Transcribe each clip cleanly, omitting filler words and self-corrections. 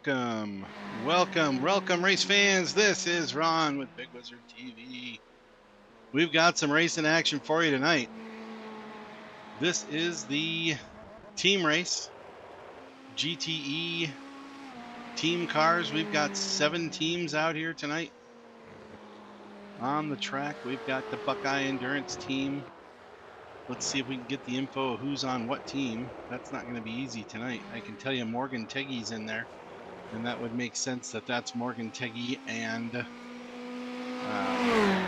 Welcome, welcome, race fans. This is Ron with Big Wizard TV. We've got some racing action for you tonight. This is the team race, GTE team cars. We've got 7 teams out here tonight on the track. We've got the Buckeye Endurance team. Let's see if we can get the info of who's on what team. That's not going to be easy tonight. I can tell you Morgan Teggy's in there. And that would make sense that that's Morgan Teggy and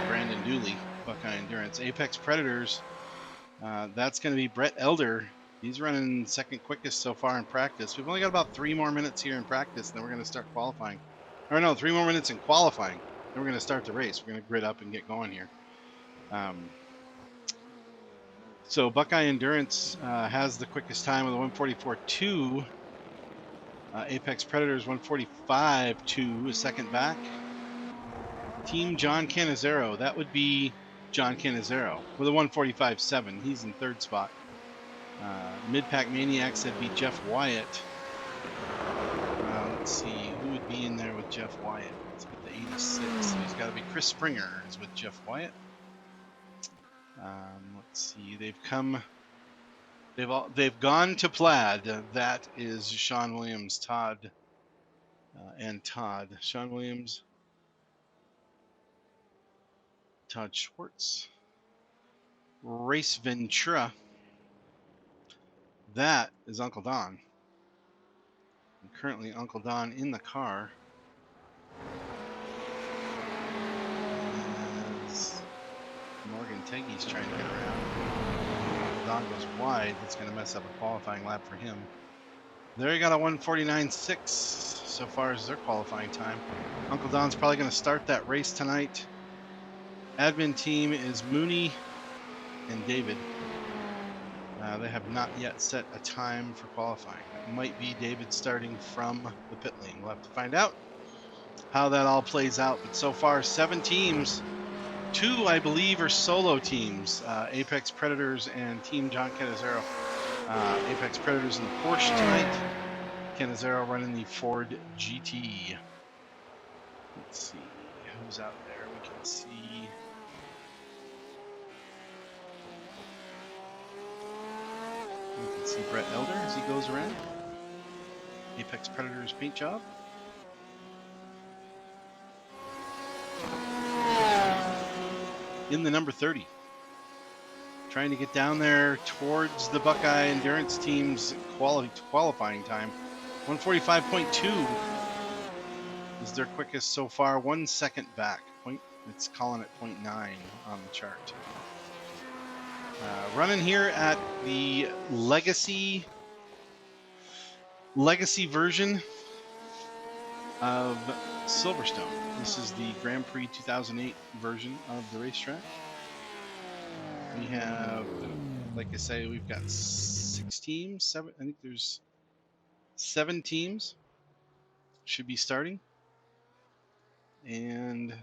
Brandon Dooley, Buckeye Endurance. Apex Predators, that's going to be Brett Elder. He's running second quickest so far in practice. We've only got about 3 more minutes here in practice, and then we're going to start qualifying. Or no, 3 more minutes in qualifying. Then we're going to start the race. We're going to grid up and get going here. So Buckeye Endurance has the quickest time with a 144.2. Apex Predators 145.2, second back. Team John Canisero, that would be John Canisero with a 145.7. He's in third spot. Mid-Pack Maniacs, that'd be Jeff Wyatt. Let's see, who would be in there with Jeff Wyatt? Let's get the 86. So he's got to be Chris Springer is with Jeff Wyatt. Let's see, they've gone to Plaid. That is Sean Williams, Todd, and Todd. Sean Williams, Todd Schwartz, Race Ventura. That is Uncle Don. And currently Uncle Don in the car. As Morgan Teggy's trying to get around. Don goes wide. That's going to mess up a qualifying lap for him. There you got a 149.6 so far as their qualifying time. Uncle Don's probably going to start that race tonight. Admin team is Mooney and David. They have not yet set a time for qualifying. It might be David starting from the pit lane. We'll have to find out how that all plays out. But so far, 7 teams. 2, I believe, are solo teams. Apex Predators and Team John Canisero. Apex Predators in the Porsche tonight. Canisero running the Ford GT. Let's see who's out there. We can see. We can see Brett Elder as he goes around. Apex Predators paint job. In the number 30. Trying to get down there towards the Buckeye Endurance team's qualifying time. 145.2 is their quickest so far. 1 second back. It's calling it 0.9 on the chart. Running here at the Legacy version of Silverstone. This is the Grand Prix 2008 version of the racetrack. We have, like I say, we've got 6 teams. 7. I think there's 7 teams should be starting, and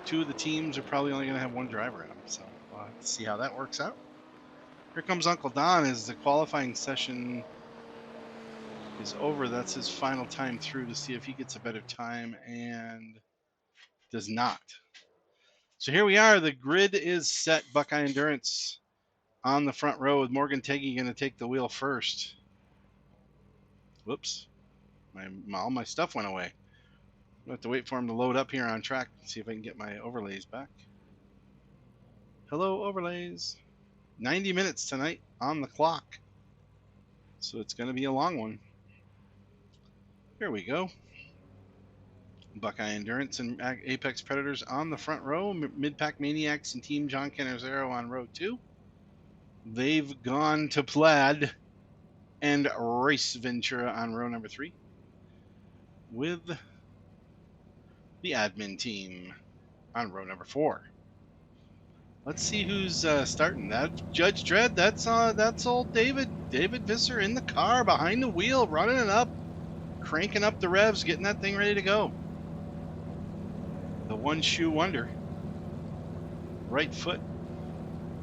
2 of the teams are probably only going to have 1 driver in them. So we'll have to see how that works out. Here comes Uncle Don as the qualifying session is over. That's his final time through to see if he gets a better time, and does not. So here we are. The grid is set. Buckeye Endurance on the front row with Morgan Teggy going to take the wheel first. Whoops. All my stuff went away. I'm going to have to wait for him to load up here on track and see if I can get my overlays back. Hello, overlays. 90 minutes tonight on the clock. So it's going to be a long one. Here we go. Buckeye Endurance and Apex Predators on the front row. Mid-Pack Maniacs and Team John Canisero on row 2. They've gone to Plaid and Race Ventura on row number 3. With the admin team on row number 4. Let's see who's starting. That Judge Dredd. That's old David Visser in the car behind the wheel, running it up, cranking up the revs, getting that thing ready to go. The one shoe wonder. Right foot.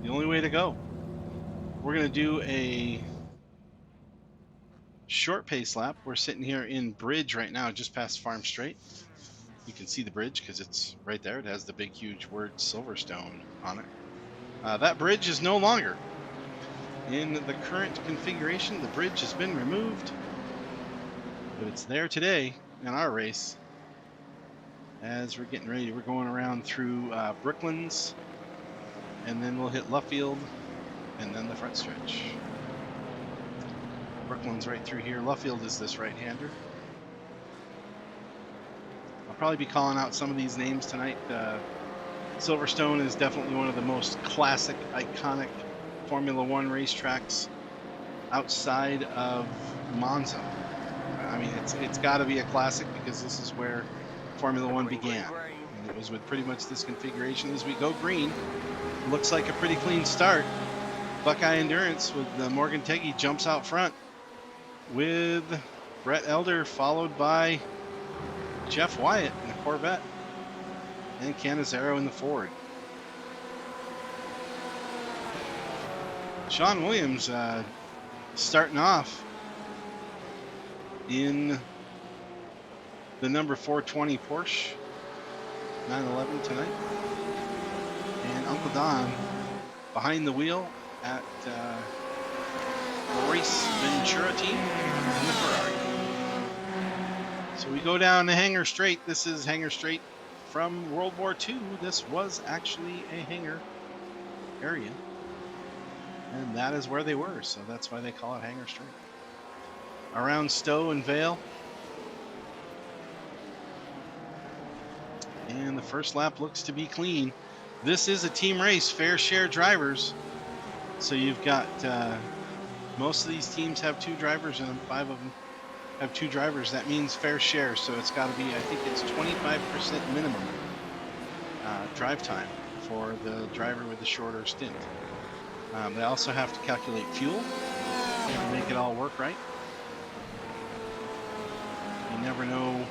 The only way to go. We're going to do a short pace lap. We're sitting here in Bridge right now, just past Farm Straight. You can see the bridge because it's right there. It has the big, huge word Silverstone on it. That bridge is no longer. In the current configuration, the bridge has been removed, but it's there today in our race. As we're getting ready, we're going around through Brooklands, and then we'll hit Luffield, and then the front stretch. Brooklands right through here. Luffield is this right-hander. I'll probably be calling out some of these names tonight. Silverstone is definitely one of the most classic, iconic Formula One racetracks outside of Monza. I mean, it's got to be a classic because this is where Formula One began. And it was with pretty much this configuration. As we go green, looks like a pretty clean start. Buckeye Endurance with Morgan Teggy jumps out front with Brett Elder, followed by Jeff Wyatt in the Corvette and Canisero in the Ford. Sean Williams starting off in the number 420 Porsche 911 tonight. And Uncle Don behind the wheel at the Race Ventura team in the Ferrari. So we go down the hangar straight. This is hangar straight from World War II. This was actually a hangar area. And that is where they were, so that's why they call it hangar straight. Around Stowe and Vale. And the first lap looks to be clean. This is a team race, fair share drivers. So you've got, most of these teams have 2 drivers in them, 5 of them have 2 drivers. That means fair share, so it's got to be, I think it's 25% minimum drive time for the driver with the shorter stint. They also have to calculate fuel to make it all work right. You never know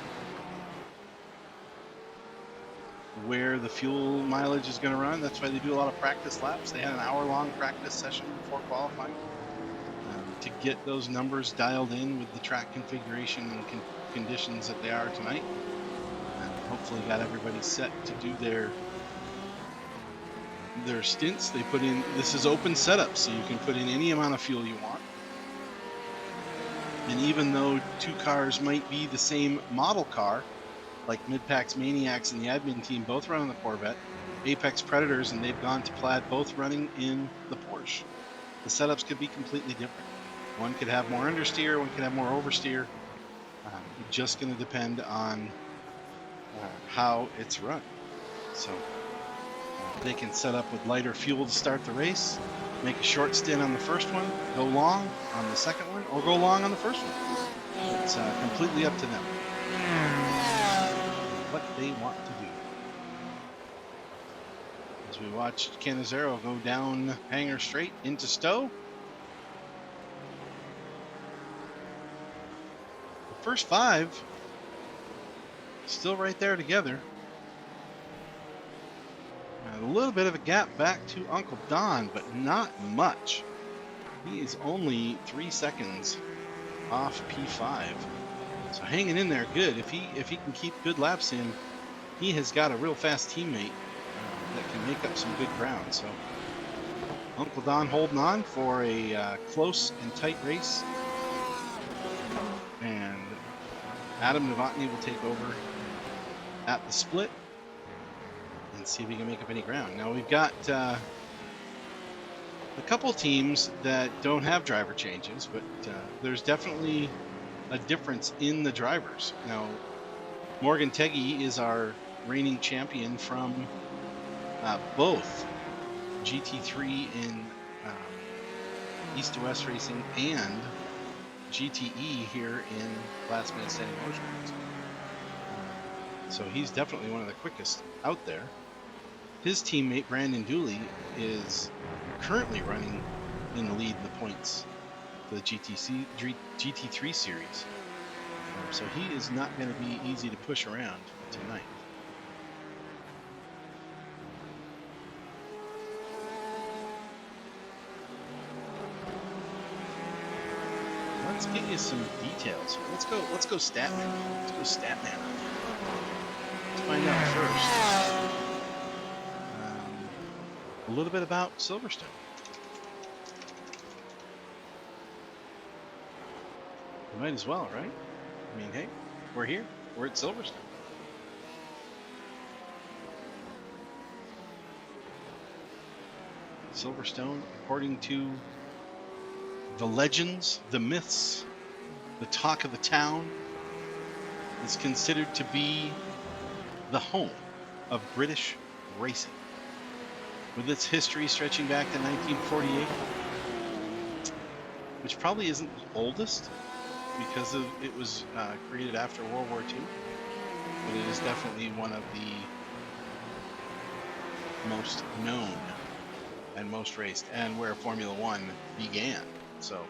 where the fuel mileage is going to run. That's why they do a lot of practice laps. They had an hour-long practice session before qualifying to get those numbers dialed in with the track configuration and conditions that they are tonight. And hopefully got everybody set to do their stints. They put in, this is open setup, so you can put in any amount of fuel you want. And even though 2 cars might be the same model car, like Midpac's Maniacs and the admin team both run on the Corvette, Apex Predators and They've Gone to Plaid both running in the Porsche, the setups could be completely different. One could have more understeer, one could have more oversteer. Just going to depend on how it's run. So they can set up with lighter fuel to start the race, make a short stint on the first one, go long on the second one, or go long on the first one. It's completely up to them what they want to do. As we watched Canisero go down hangar straight into Stowe. The first 5 still right there together. A little bit of a gap back to Uncle Don, but not much. He is only 3 seconds off P5. So hanging in there good. If he can keep good laps in, he has got a real fast teammate that can make up some good ground. So Uncle Don holding on for a close and tight race. And Adam Novotny will take over at the split and see if he can make up any ground. Now we've got a couple teams that don't have driver changes, but there's definitely a difference in the drivers. Now, Morgan Teggy is our reigning champion from both GT3 in East to West Racing and GTE here in Last Man Standing Motorsports. So he's definitely one of the quickest out there. His teammate Brandon Dooley is currently running in the lead in the points for the GT3 series. So he is not going to be easy to push around tonight. Let's get you some details. Let's go Statman. Let's go Statman on you. Let's find out first a little bit about Silverstone. We might as well, right? I mean, hey, we're here. We're at Silverstone. Silverstone, according to the legends, the myths, the talk of the town, is considered to be the home of British racing, with its history stretching back to 1948, which probably isn't the oldest because it was created after World War II, but it is definitely one of the most known and most raced, and where Formula One began. So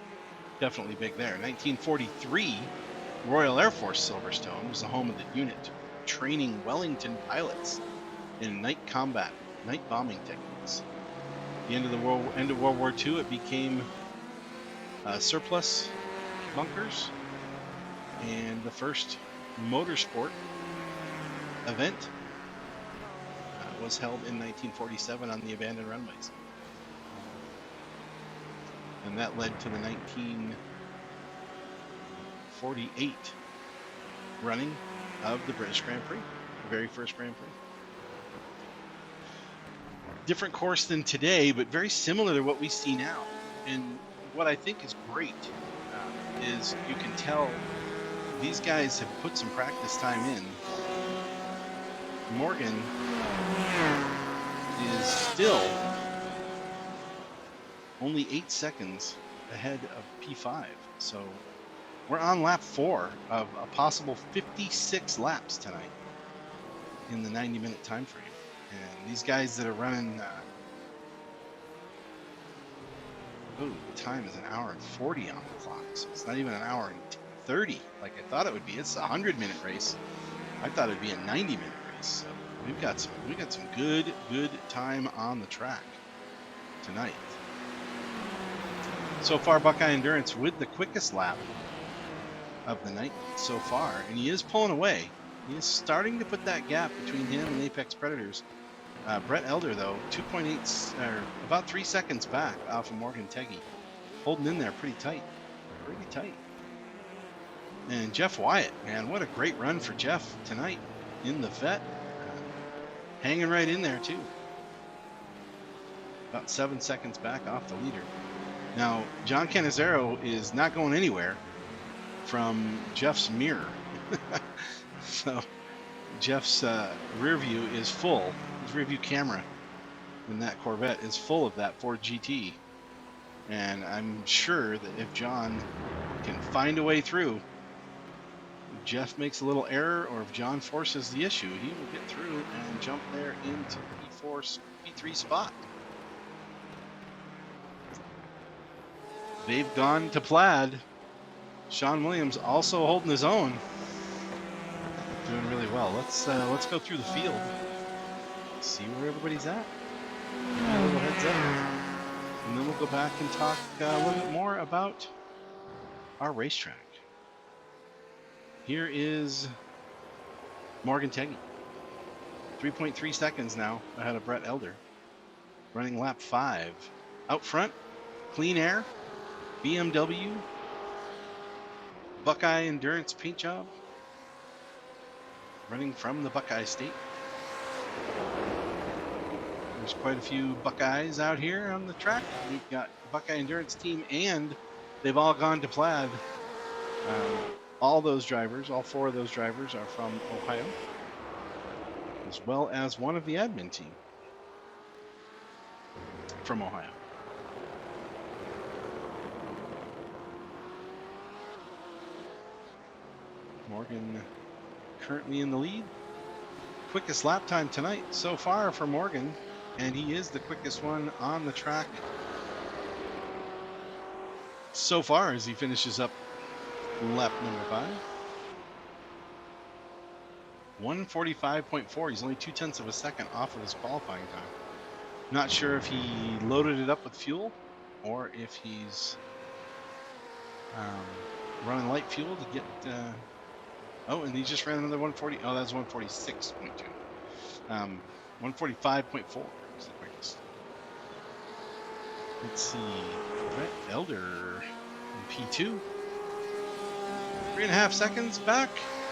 definitely big there. 1943, Royal Air Force Silverstone was the home of the unit training Wellington pilots in night combat, night bombing techniques. At the end of World War II, it became surplus bunkers, and the first motorsport event was held in 1947 on the abandoned runways. And that led to the 1948 running of the British Grand Prix, the very first Grand Prix. Different course than today, but very similar to what we see now. And what I think is great is you can tell these guys have put some practice time in. Morgan is still only 8 seconds ahead of P5. So we're on lap 4 of a possible 56 laps tonight in the 90-minute time frame. And these guys that are running, the time is 1 hour and 40 on the clock. So it's not even 1 hour and 30 like I thought it would be. It's a 100-minute race. I thought it'd be a 90-minute race. So we got some good time on the track tonight. So far, Buckeye Endurance with the quickest lap of the night so far, and he is pulling away. He is starting to put that gap between him and Apex Predators. Brett Elder, though, 2.8, or about 3 seconds back off of Morgan Teggy, holding in there pretty tight. And Jeff Wyatt, man, what a great run for Jeff tonight in the vet. Hanging right in there, too. About 7 seconds back off the leader. Now, John Canisero is not going anywhere from Jeff's mirror. So Jeff's rear view is full. His rear view camera in that Corvette is full of that Ford GT. And I'm sure that if John can find a way through, if Jeff makes a little error, or if John forces the issue, he will get through and jump there into P3 spot. They've gone to plaid. Sean Williams also holding his own. Doing really well. Let's go through the field. See where everybody's at. A little heads up. And then we'll go back and talk a little bit more about our racetrack. Here is Morgan Teggy. 3.3 seconds now ahead of Brett Elder. Running lap 5. Out front, Clean Air, BMW, Buckeye Endurance paint job, running from the Buckeye State. There's quite a few Buckeyes out here on the track. We've got Buckeye Endurance team, and they've all gone to plaid. All those drivers, all 4 of those drivers are from Ohio, as well as one of the admin team from Ohio. Morgan currently in the lead. Quickest lap time tonight so far for Morgan, and he is the quickest one on the track so far as he finishes up lap number 5. 1:45.4. He's only 0.2 of a second off of his qualifying time. Not sure if he loaded it up with fuel or if he's running light fuel to get. Oh, and he just ran another 140. Oh, that's 146.2. 145.4 is the quickest. Let's see. Brett Elder in P2. 3.5 seconds back.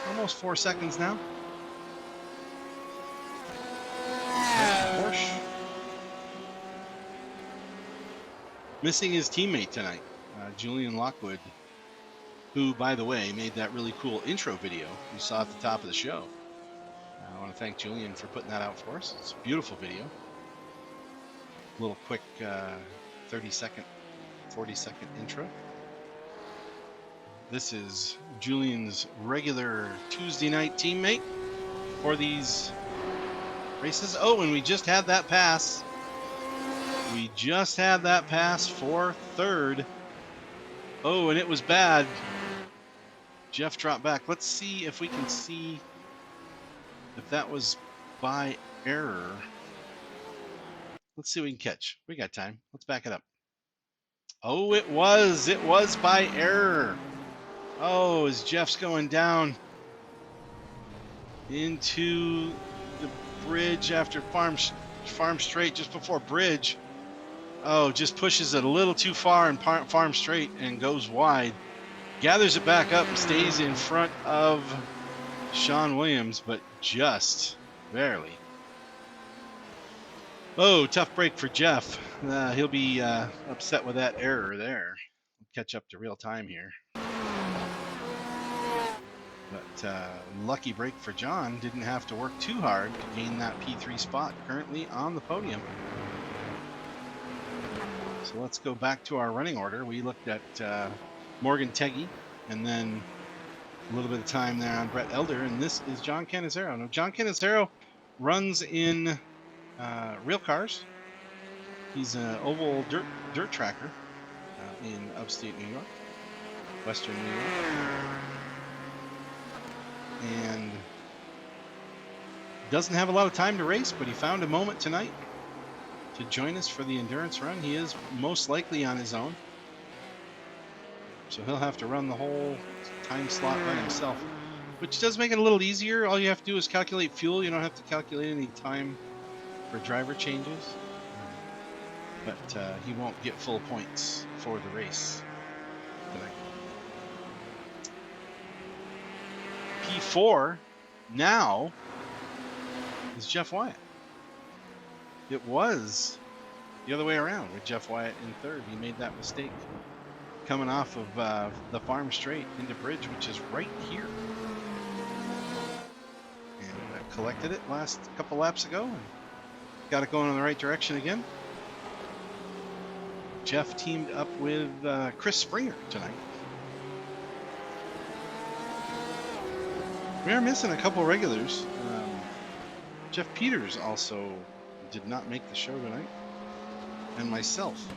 Almost 4 seconds now. Porsche. Missing his teammate tonight, Julian Lockwood, who, by the way, made that really cool intro video you saw at the top of the show. I want to thank Julian for putting that out for us. It's a beautiful video. A little quick 30-second, 40-second intro. This is Julian's regular Tuesday night teammate for these races. Oh, and we just had that pass. We just had that pass for third. Oh, and it was bad. Jeff dropped back. Let's see if we can see if that was by error. Let's see what we can catch. We got time. Let's back it up. Oh, it was. It was by error. Oh, as Jeff's going down into the bridge after Farm Straight, just before bridge. Oh, just pushes it a little too far in Farm Straight and goes wide. Gathers it back up and stays in front of Sean Williams, but just barely. Oh, tough break for Jeff. He'll be upset with that error there. We'll catch up to real time here. But lucky break for John. Didn't have to work too hard to gain that P3 spot, currently on the podium. So let's go back to our running order. We looked at Morgan Teggy, and then a little bit of time there on Brett Elder, and this is John Canisero. Now, John Canisero runs in real cars. He's an oval dirt tracker in upstate New York, western New York, and doesn't have a lot of time to race, but he found a moment tonight to join us for the endurance run. He is most likely on his own, so he'll have to run the whole time slot by himself, which does make it a little easier. All you have to do is calculate fuel. You don't have to calculate any time for driver changes, but he won't get full points for the race tonight. P4 now is Jeff Wyatt. It was the other way around with Jeff Wyatt in third. He made that mistake coming off of the Farm Straight into bridge, which is right here, and collected it last couple laps ago and got it going in the right direction again. Jeff teamed up with Chris Springer tonight. We are missing a couple regulars. Jeff Peters also did not make the show tonight, and myself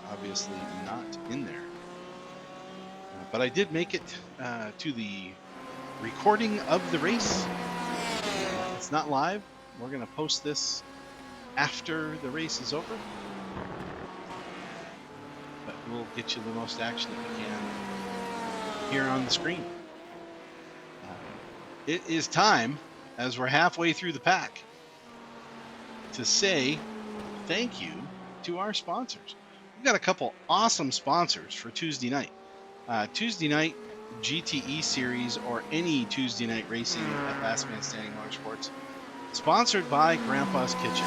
obviously not in there. But I did make it to the recording of the race. It's not live. We're going to post this after the race is over, but we'll get you the most action that we can here on the screen. It is time, as we're halfway through the pack, to say thank you to our sponsors. We've got a couple awesome sponsors for Tuesday night. Tuesday night GTE series, or any Tuesday night racing at Last Man Standing Motorsports, sponsored by Grandpa's Kitchen.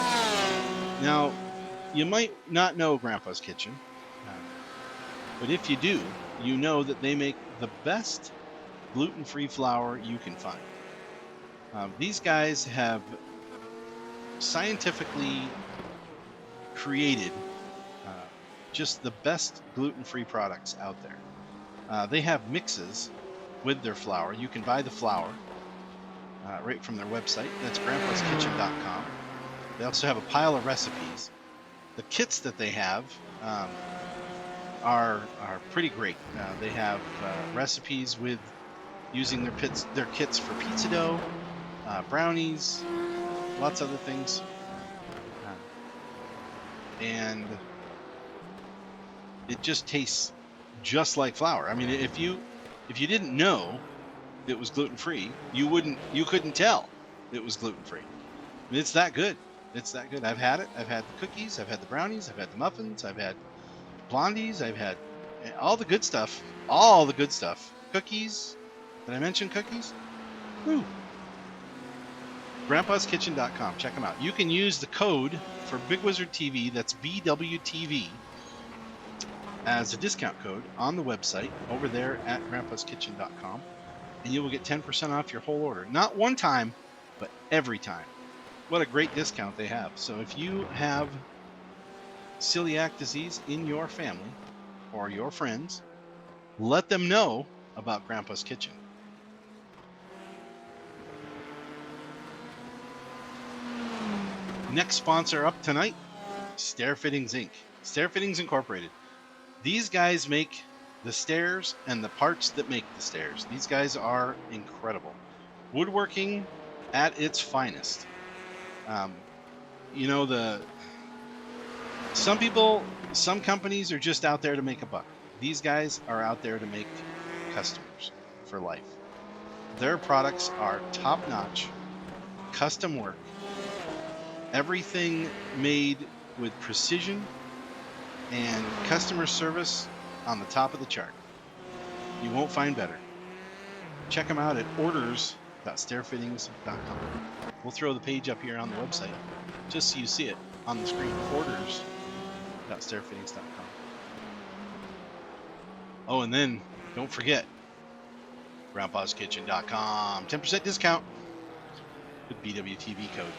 Now, you might not know Grandpa's Kitchen, but if you do, you know that they make the best gluten-free flour you can find. These guys have scientifically created just the best gluten-free products out there. They have mixes with their flour. You can buy the flour right from their website. That's grandpaskitchen.com. They also have a pile of recipes. The kits that they have are pretty great. They have recipes with using their kits for pizza dough, brownies, lots of other things, and it just tastes just like flour. I mean, if you If you didn't know it was gluten-free, you couldn't tell it was gluten-free. It's that good. It's that good. I've had it. I've had the cookies. I've had the brownies. I've had the muffins. I've had blondies. I've had all the good stuff. All the good stuff. Cookies. Did I mention cookies? Woo. Grandpa'sKitchen.com. Check them out. You can use the code for Big Wizurd TV, that's BWTV, as a discount code on the website over there at Grandpa'sKitchen.com, and you will get 10% off your whole order. Not one time, but every time. What a great discount they have. So if you have celiac disease in your family or your friends, let them know about Grandpa's Kitchen. Next sponsor up tonight, Stair Fittings Inc. Stair Fittings Incorporated. These guys make the stairs and the parts that make the stairs. These guys are incredible. Woodworking at its finest. You know, some companies are just out there to make a buck. These guys are out there to make customers for life. Their products are top-notch, custom work, everything made with precision and customer service on the top of the chart. You won't find better. Check them out at orders.stairfittings.com. We'll throw the page up here on the website just so you see it on the screen. Orders.stairfittings.com. Oh, and then don't forget grandpaskitchen.com. 10% discount with BWTV code.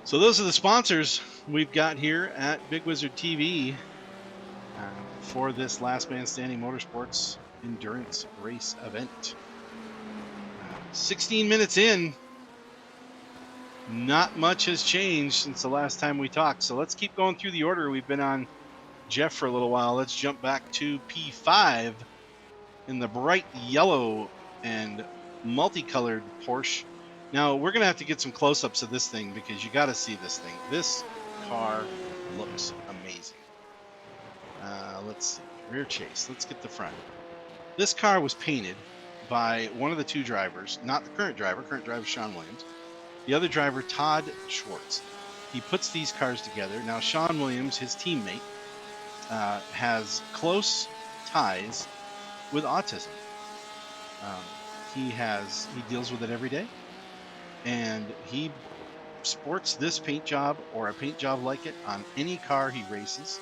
So those are the sponsors we've got here at Big Wizurd TV for this Last Man Standing Motorsports endurance race event. 16 minutes in, not much has changed since the last time we talked. So let's keep going through the order. We've been on Jeff for a little while. Let's jump back to P5 in the bright yellow and multicolored Porsche. Now, we're going to have to get some close-ups of this thing because you got to see this thing. This car looks amazing. Let's see. Rear chase. Let's get the front. This car was painted by one of the two drivers, not the current driver. Current driver Sean Williams. The other driver, Todd Schwartz. He puts these cars together. Now, Sean Williams, his teammate, has close ties with autism. He deals with it every day. And he sports this paint job or a paint job like it on any car he races.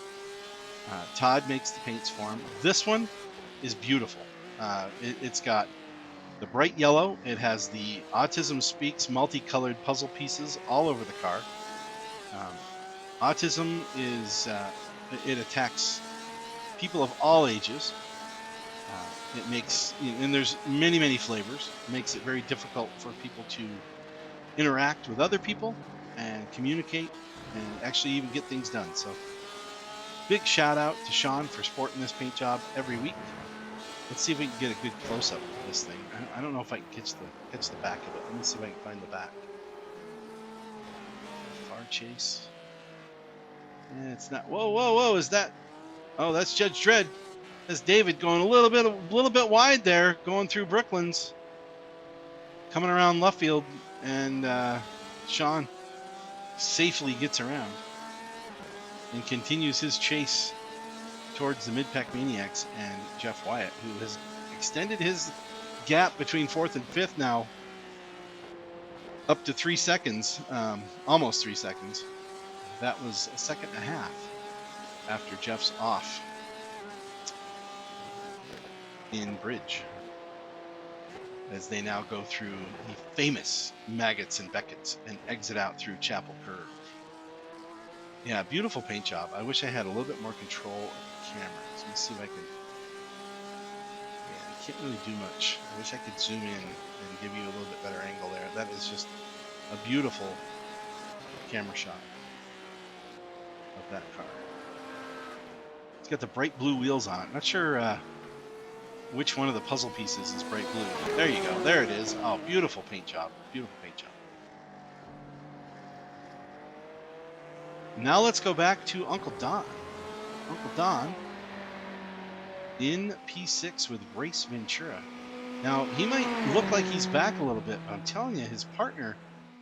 Todd makes the paints for him. This one is beautiful. It's got the bright yellow. It has the Autism Speaks multicolored puzzle pieces all over the car. Autism is, it attacks people of all ages. It makes, and there's many flavors. It makes it very difficult for people to interact with other people and communicate and actually even get things done. So big shout out to Sean for sporting this paint job every week. Let's see if we can get a good close-up of this thing. I don't know if I can catch the back of it. Let me see if I can find the back. Far chase. Yeah, it's not. Whoa! Is that? Oh, that's Judge Dredd. That's David going a little bit wide there, going through Brooklands, coming around Luffield, and Sean safely gets around and continues his chase towards the Mid-Pack Maniacs and Jeff Wyatt, who has extended his gap between 4th and 5th now up to 3 seconds, almost 3 seconds. That was a second and a half after Jeff's off in Bridge, as they now go through the famous Maggots and Beckett's and exit out through Chapel Curve. Yeah, beautiful paint job. I wish I had a little bit more control of the camera. So let me see if I can. Yeah, I can't really do much. I wish I could zoom in and give you a little bit better angle there. That is just a beautiful camera shot of that car. It's got the bright blue wheels on it. Not sure which one of the puzzle pieces is bright blue. There you go. There it is. Oh, beautiful paint job. Beautiful paint job. Now let's go back to Uncle Don. Uncle Don in P6 with Race Ventura. Now, he might look like he's back a little bit, but I'm telling you, his partner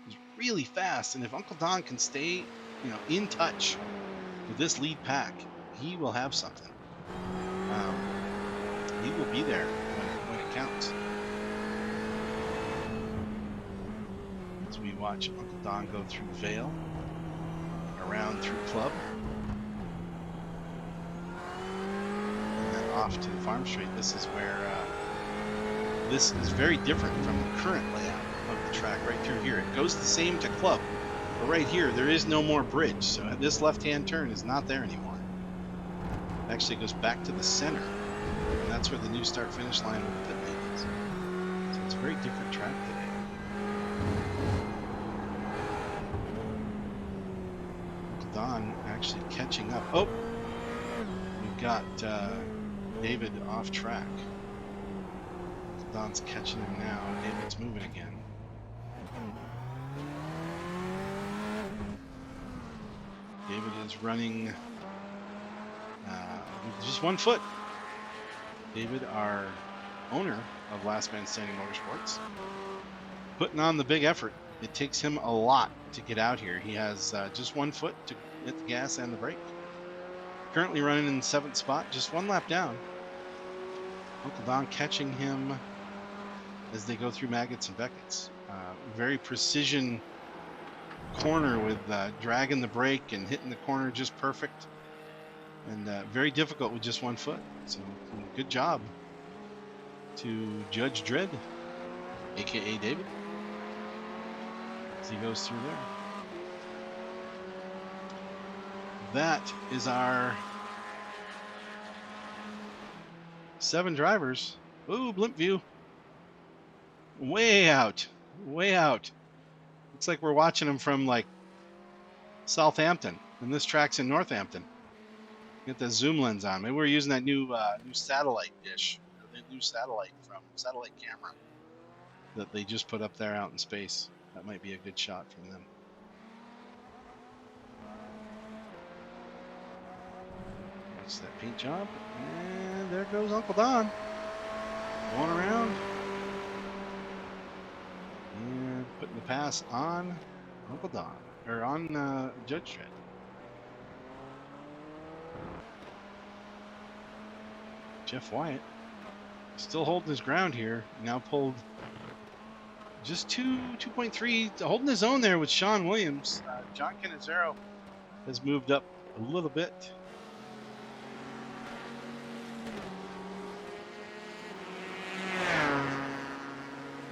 is really fast. And if Uncle Don can stay, in touch with this lead pack, he will have something. He will be there when it counts. As we watch Uncle Don go through Vale, around through Club, and then off to the Farm Street. This is where this is very different from the current layout of the track right through here. It goes the same to Club, but right here there is no more bridge, so this left-hand turn is not there anymore. It actually goes back to the center, and that's where the new start-finish line with the pit lane is. So it's a very different track today. Don actually catching up. Oh, we've got David off track. Don's catching him now. David's moving again. David is running just 1 foot. David, our owner of Last Man Standing Motorsports, putting on the big effort. It takes him a lot to get out here. He has just 1 foot to hit the gas and the brake. Currently running in 7th spot, just 1 lap down. Uncle Don catching him as they go through Maggots and Beckett's. Very precision corner with dragging the brake and hitting the corner just perfect. And very difficult with just 1 foot. So good job to Judge Dredd, aka David, as he goes through there. That is our 7 drivers. Ooh, blimp view. Way out. Way out. Looks like we're watching them from like Southampton, and this track's in Northampton. Get the zoom lens on. Maybe we're using that new satellite dish, the new satellite camera that they just put up there out in space. That might be a good shot from them. That's that paint job, and there goes Uncle Don going around and putting the pass on Uncle Don, or on Judge Dredd. Jeff Wyatt still holding his ground here. Now pulled just 2.3, holding his own there with Sean Williams. John Canisero has moved up a little bit.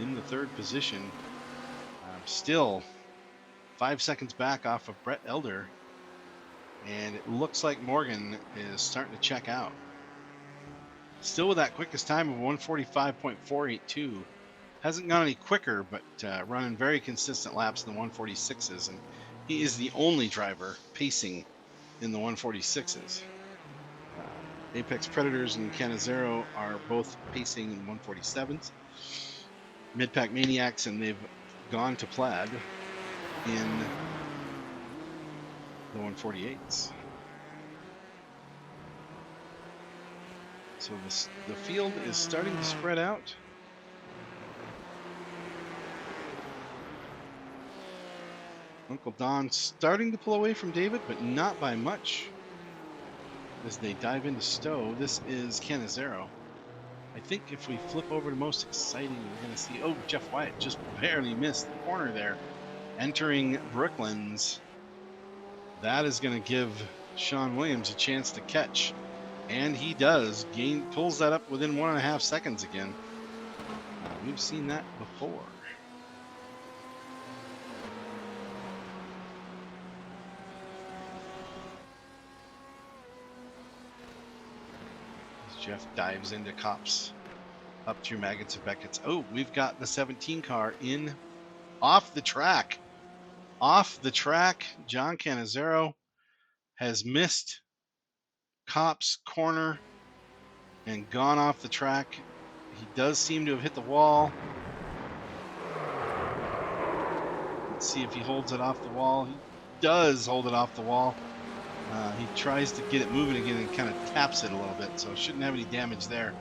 In the 3rd position, still 5 seconds back off of Brett Elder, and it looks like Morgan is starting to check out. Still with that quickest time of 145.482. Hasn't gone any quicker, but running very consistent laps in the 146s, and he is the only driver pacing in the 146s. Apex Predators and Canisero are both pacing in 147s. Midpack Maniacs, and they've gone to Plaid in the 148s. So the field is starting to spread out. Uncle Don starting to pull away from David, but not by much. As they dive into Stowe, this is Canisero. I think if we flip over to most exciting, we're going to see, oh, Jeff Wyatt just barely missed the corner there, entering Brooklands. That is going to give Sean Williams a chance to catch, and he does. Pulls that up within 1.5 seconds again. We've seen that before. Jeff dives into Cops up through Maggots and Beckett's. Oh, we've got the 17 car in off the track. Off the track, John Canisero has missed Cops' corner and gone off the track. He does seem to have hit the wall. Let's see if he holds it off the wall. He does hold it off the wall. He tries to get it moving again and kind of taps it a little bit, so shouldn't have any damage there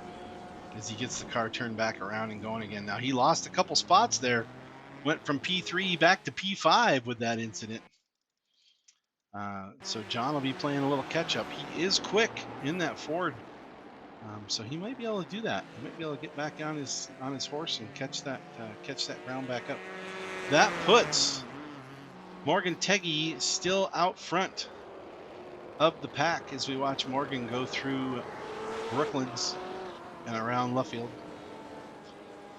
as he gets the car turned back around and going again. Now, he lost a couple spots there, went from P3 back to P5 with that incident. So John will be playing a little catch-up. He is quick in that Ford, so he might be able to do that. He might be able to get back on his horse and catch that ground back up. That puts Morgan Teggy still out front of the pack as we watch Morgan go through Brooklands and around Luffield.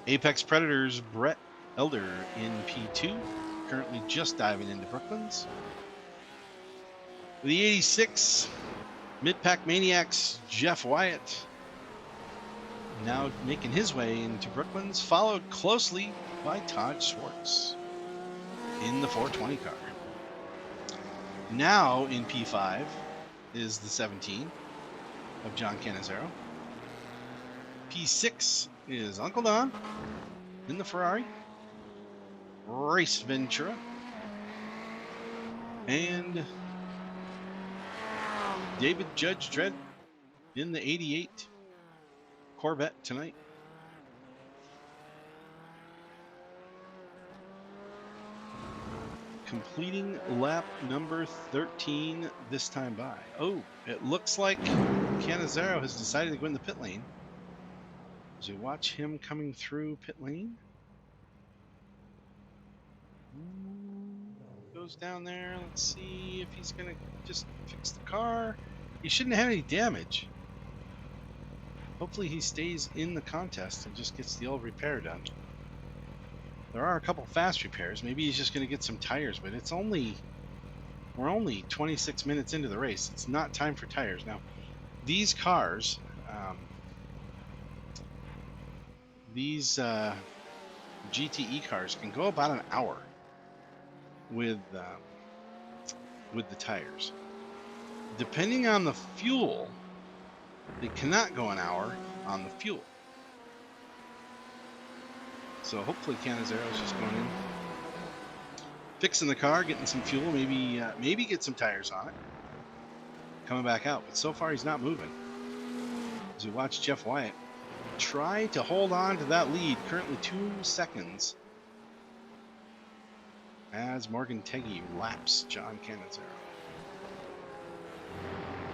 Apex Predators Brett Elder in P2, currently just diving into Brooklands. The 86 Mid-Pack Maniacs Jeff Wyatt now making his way into Brooklands, followed closely by Todd Schwartz in the 420 car. Now in P5 is the 17 of John Canisero. P6 is Uncle Don in the Ferrari. Race Ventura. And David Judge Dredd in the 88 Corvette tonight. Completing lap number 13 this time by. Oh, it looks like Canisero has decided to go in the pit lane. As we watch him coming through pit lane. Goes down there. Let's see if he's going to just fix the car. He shouldn't have any damage. Hopefully he stays in the contest and just gets the old repair done. There are a couple fast repairs. Maybe he's just going to get some tires, but we're only 26 minutes into the race. It's not time for tires. Now, these cars, these GTE cars can go about an hour with the tires. Depending on the fuel, they cannot go an hour on the fuel. So hopefully Canisero is just going in, fixing the car, getting some fuel, maybe get some tires on it, coming back out. But so far he's not moving. As we watch Jeff Wyatt try to hold on to that lead, currently 2 seconds, as Morgan Teggy laps John Canisero.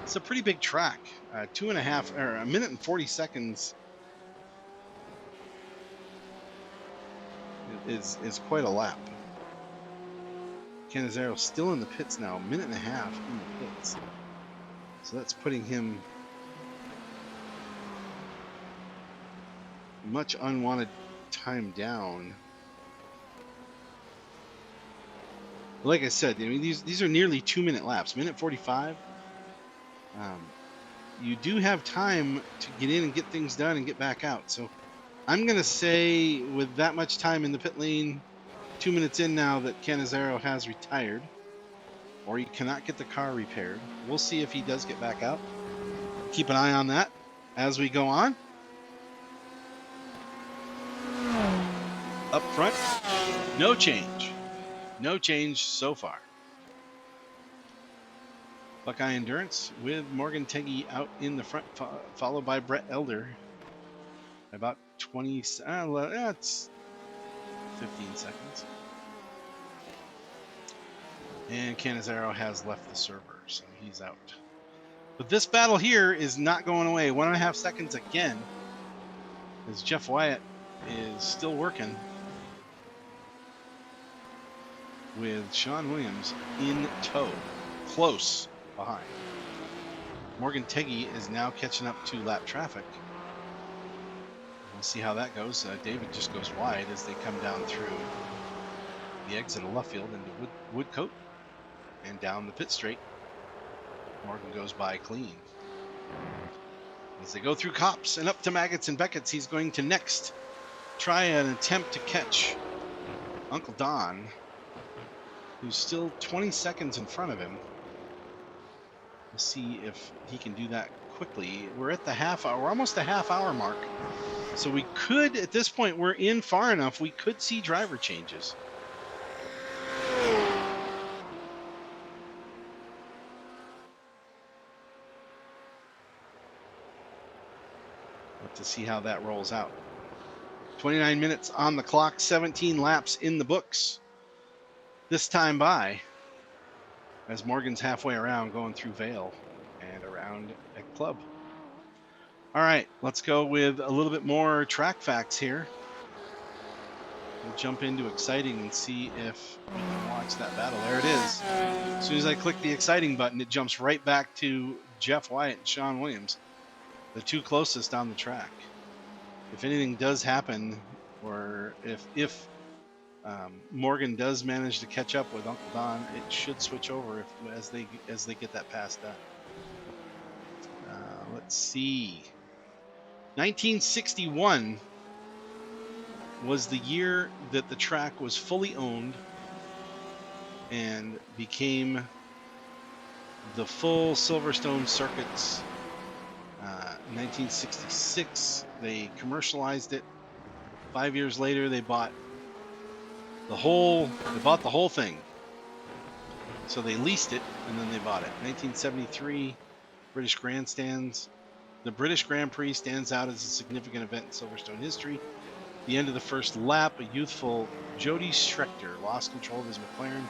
It's a pretty big track. 2.5 or a minute and 40 seconds is quite a lap. Canisero still in the pits now, 1.5 minutes in the pits. So that's putting him much unwanted time down. Like I said, I mean, these are nearly 2-minute laps, 1:45. You do have time to get in and get things done and get back out. So I'm going to say with that much time in the pit lane, 2 minutes in now, that Canisero has retired, or he cannot get the car repaired. We'll see if he does get back out. Keep an eye on that as we go on. Up front, no change. No change so far. Buckeye Endurance with Morgan Teggy out in the front, followed by Brett Elder. About 20, it's 15 seconds. And Canisero has left the server, so he's out. But this battle here is not going away. 1.5 seconds again, as Jeff Wyatt is still working with Sean Williams in tow, close behind. Morgan Teggy is now catching up to lap traffic. We'll see how that goes. David just goes wide as they come down through the exit of Luffield into Woodcote and down the pit straight. Morgan goes by clean. As they go through Cops and up to Maggots and Beckett's, he's going to next try an attempt to catch Uncle Don, who's still 20 seconds in front of him. We'll see if he can do that quickly. We're at the half hour. We're almost the half-hour mark. So we could, at this point, we're in far enough, we could see driver changes. to see how that rolls out. 29 minutes on the clock, 17 laps in the books. This time by, as Morgan's halfway around going through Vale and around at Club. All right, let's go with a little bit more track facts here. We'll jump into exciting and see if we can watch that battle. There it is. As soon as I click the exciting button, it jumps right back to Jeff Wyatt and Sean Williams, the two closest on the track. If anything does happen, or if Morgan does manage to catch up with Uncle Don, it should switch over as they get that pass done. Let's see. 1961 was the year that the track was fully owned and became the full Silverstone circuits. 1966, they commercialized it. 5 years later, they bought the whole thing. So they leased it and then they bought it. 1973, British Grandstands. The British Grand Prix stands out as a significant event in Silverstone history. The end of the first lap, a youthful Jody Scheckter lost control of his McLaren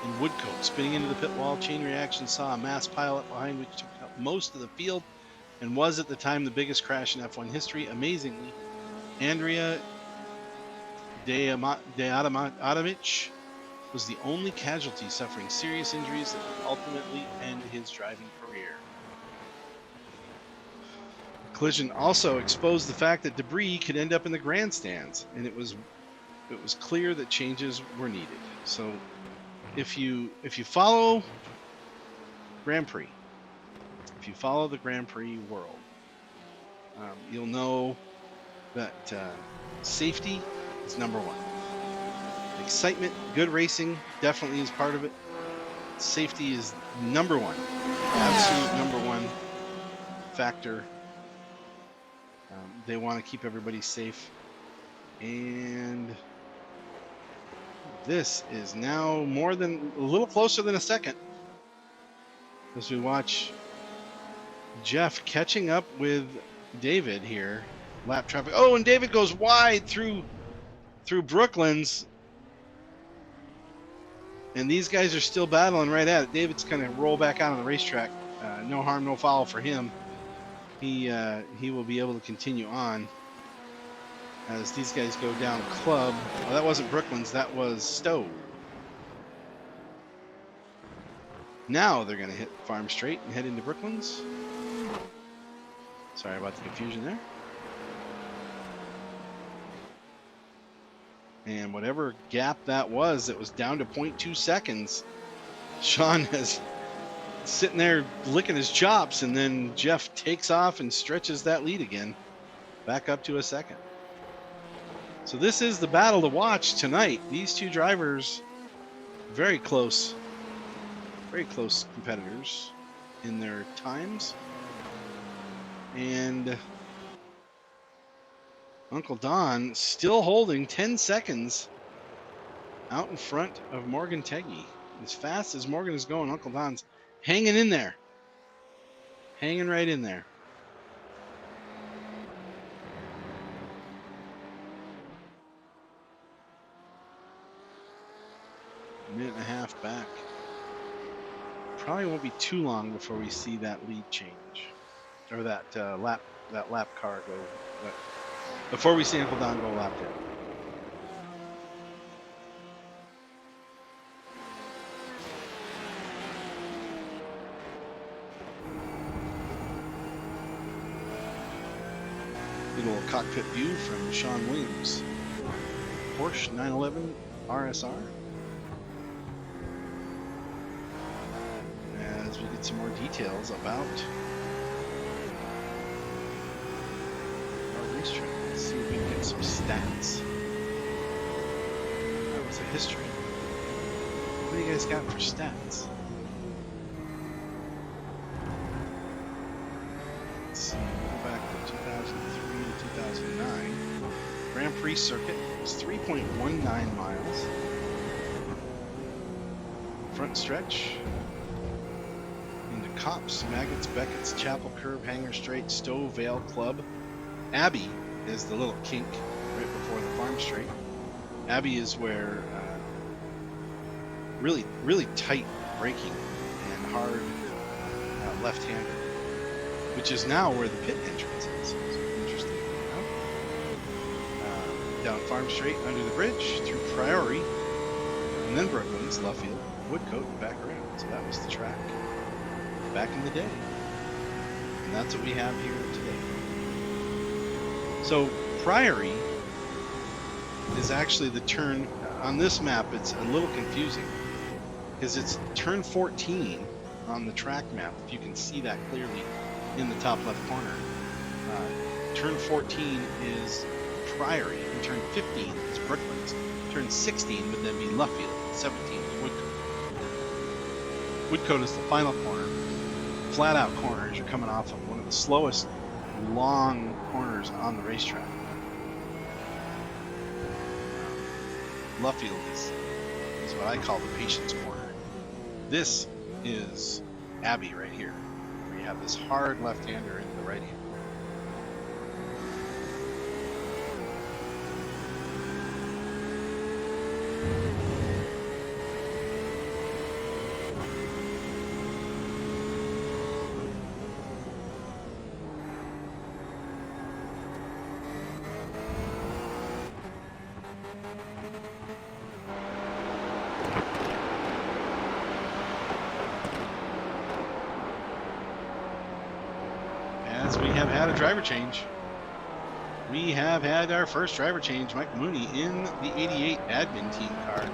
in Woodcote, spinning into the pit wall. Chain reaction saw a mass pileup behind which took up most of the field and was at the time the biggest crash in F1 history. Amazingly, Andrea Adamic was the only casualty, suffering serious injuries that would ultimately end his driving career. Collision also exposed the fact that debris could end up in the grandstands, and it was clear that changes were needed. So if you follow Grand Prix, if you follow the Grand Prix world, you'll know that safety is number one. Excitement, good racing definitely is part of it. Safety is number one, absolute number one factor. They want to keep everybody safe, and this is now a little closer than a second as we watch Jeff catching up with David here. Lap traffic. Oh, and David goes wide through Brooklands, and these guys are still battling right at it. David's going to roll back out on the racetrack. No harm, no foul for him. He will be able to continue on as these guys go down Club. Well, that wasn't Brooklands, that was Stowe. Now they're going to hit Farm Straight and head into Brooklands. Sorry about the confusion there. And whatever gap that was down to 0.2 seconds. Sean has sitting there licking his chops, and then Jeff takes off and stretches that lead again back up to a second. So this is the battle to watch tonight. These two drivers, very close competitors in their times, and Uncle Don still holding 10 seconds out in front of Morgan Teggy. As fast as Morgan is going, Uncle Don's hanging in there. Hanging right in there. A minute and a half back. Probably won't be too long before we see that lead change. Or that lap car go. Before we see Uncle Don go lap in. Little cockpit view from Sean Williams. Porsche 911 RSR. As we get some more details about our racetrack. Let's see if we can get some stats. That was a history. What do you guys got for stats? Let's see, go back to 2003 to 2009. Grand Prix circuit was 3.19 miles. Front stretch into Cops, Maggots, Beckett's, Chapel Curve, Hanger Straight, Stowe, Vale, Club. Abbey is the little kink right before the farm straight. Abbey is where really tight braking and hard left-hander, which is now where the pit entrance is. So interesting. Down Farm Straight, under the bridge, through Priory, and then Brooklands, Luffield, Woodcote, and back around. So that was the track back in the day. And that's what we have here today. So Priory is actually the turn. On this map, it's a little confusing because it's turn 14 on the track map, if you can see that clearly in the top left corner. Turn 14 is Priory, and turn 15 is Brooklands. Turn 16 would then be Luffield, and 17 is Woodcote. Woodcote is the final corner, flat out corner as you're coming off of one of the slowest long corners on the racetrack. Luffield is what I call the patience corner. This is Abbey right here, where you have this hard left-hander into the right hand. As we have had a driver change. We have had our first driver change. Mike Mooney in the 88 admin team car.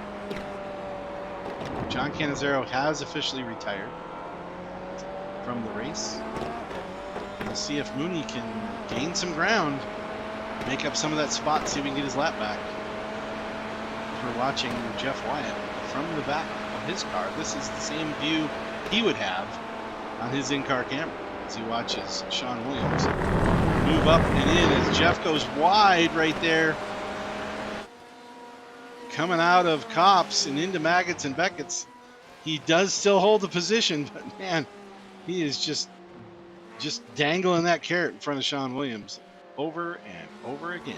John Canisero has officially retired from the race. We'll see if Mooney can gain some ground, make up some of that spot, see if we can get his lap back. We're watching Jeff Wyatt from the back of his car. This is the same view he would have on his in-car camera as he watches Sean Williams move up and in as Jeff goes wide right there. Coming out of Copps and into Maggots and Beckett's. He does still hold the position, but man, he is just dangling that carrot in front of Sean Williams over and over again.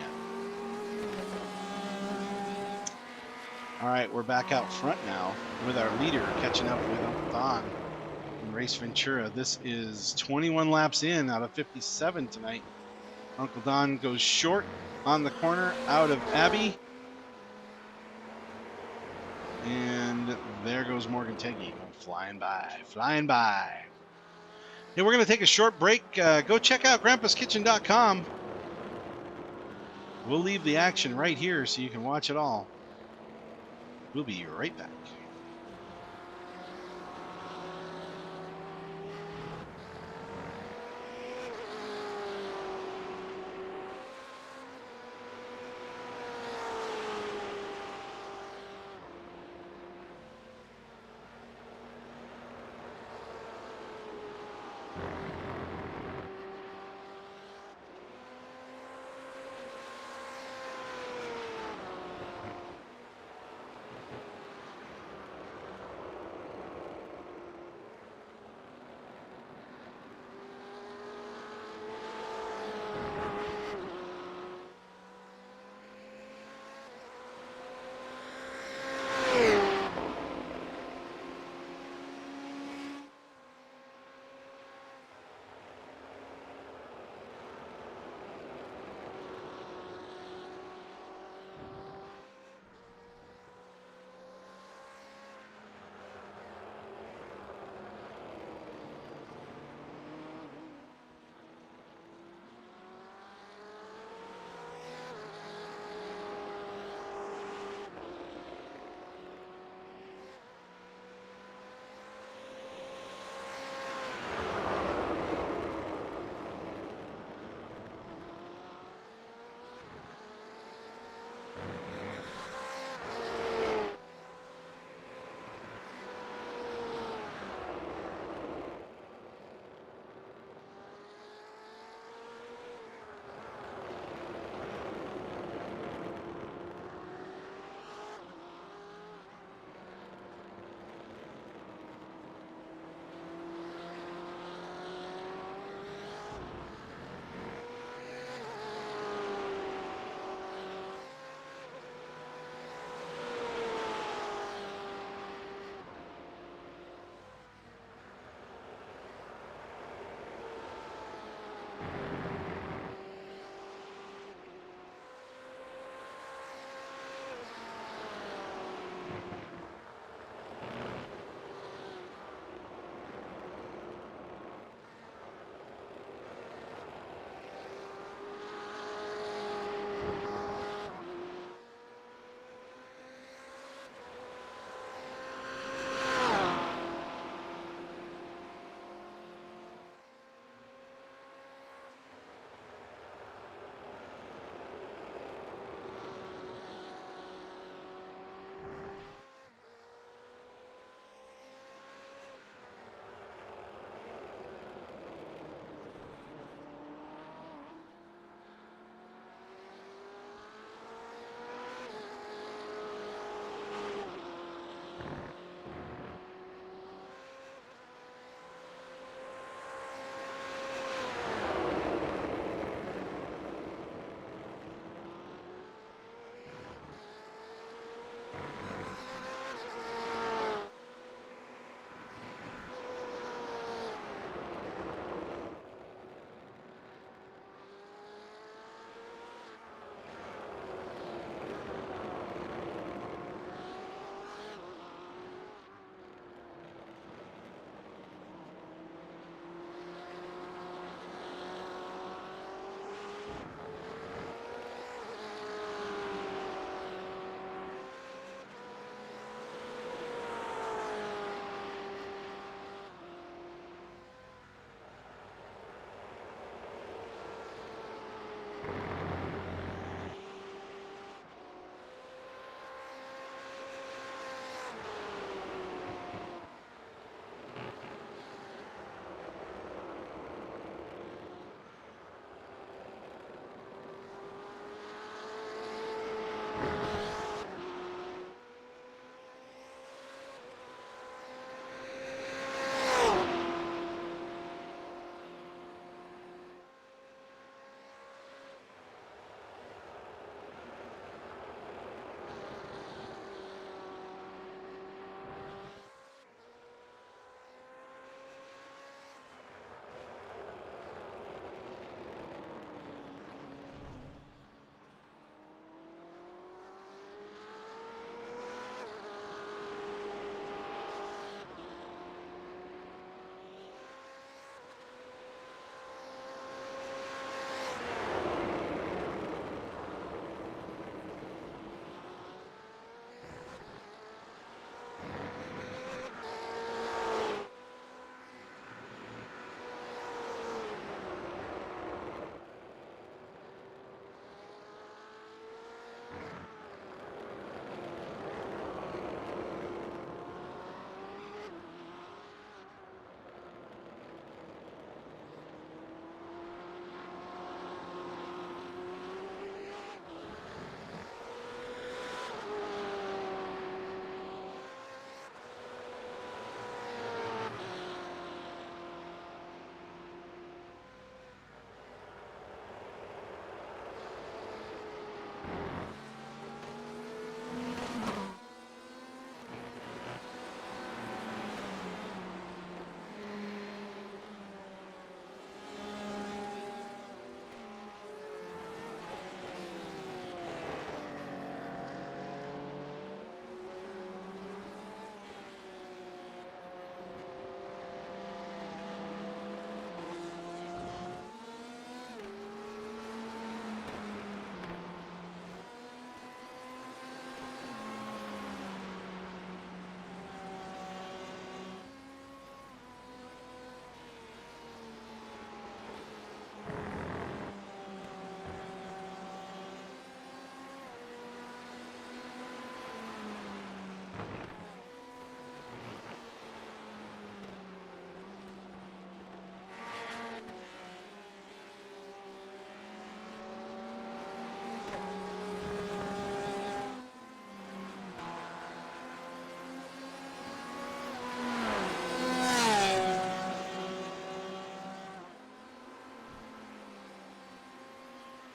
All right, we're back out front now with our leader catching up with Uncle Don in Race Ventura. This is 21 laps in out of 57 tonight. Uncle Don goes short on the corner out of Abbey. And there goes Morgan Teggy flying by, flying by. Hey, we're going to take a short break. Go check out grandpaskitchen.com. We'll leave the action right here so you can watch it all. We'll be right back.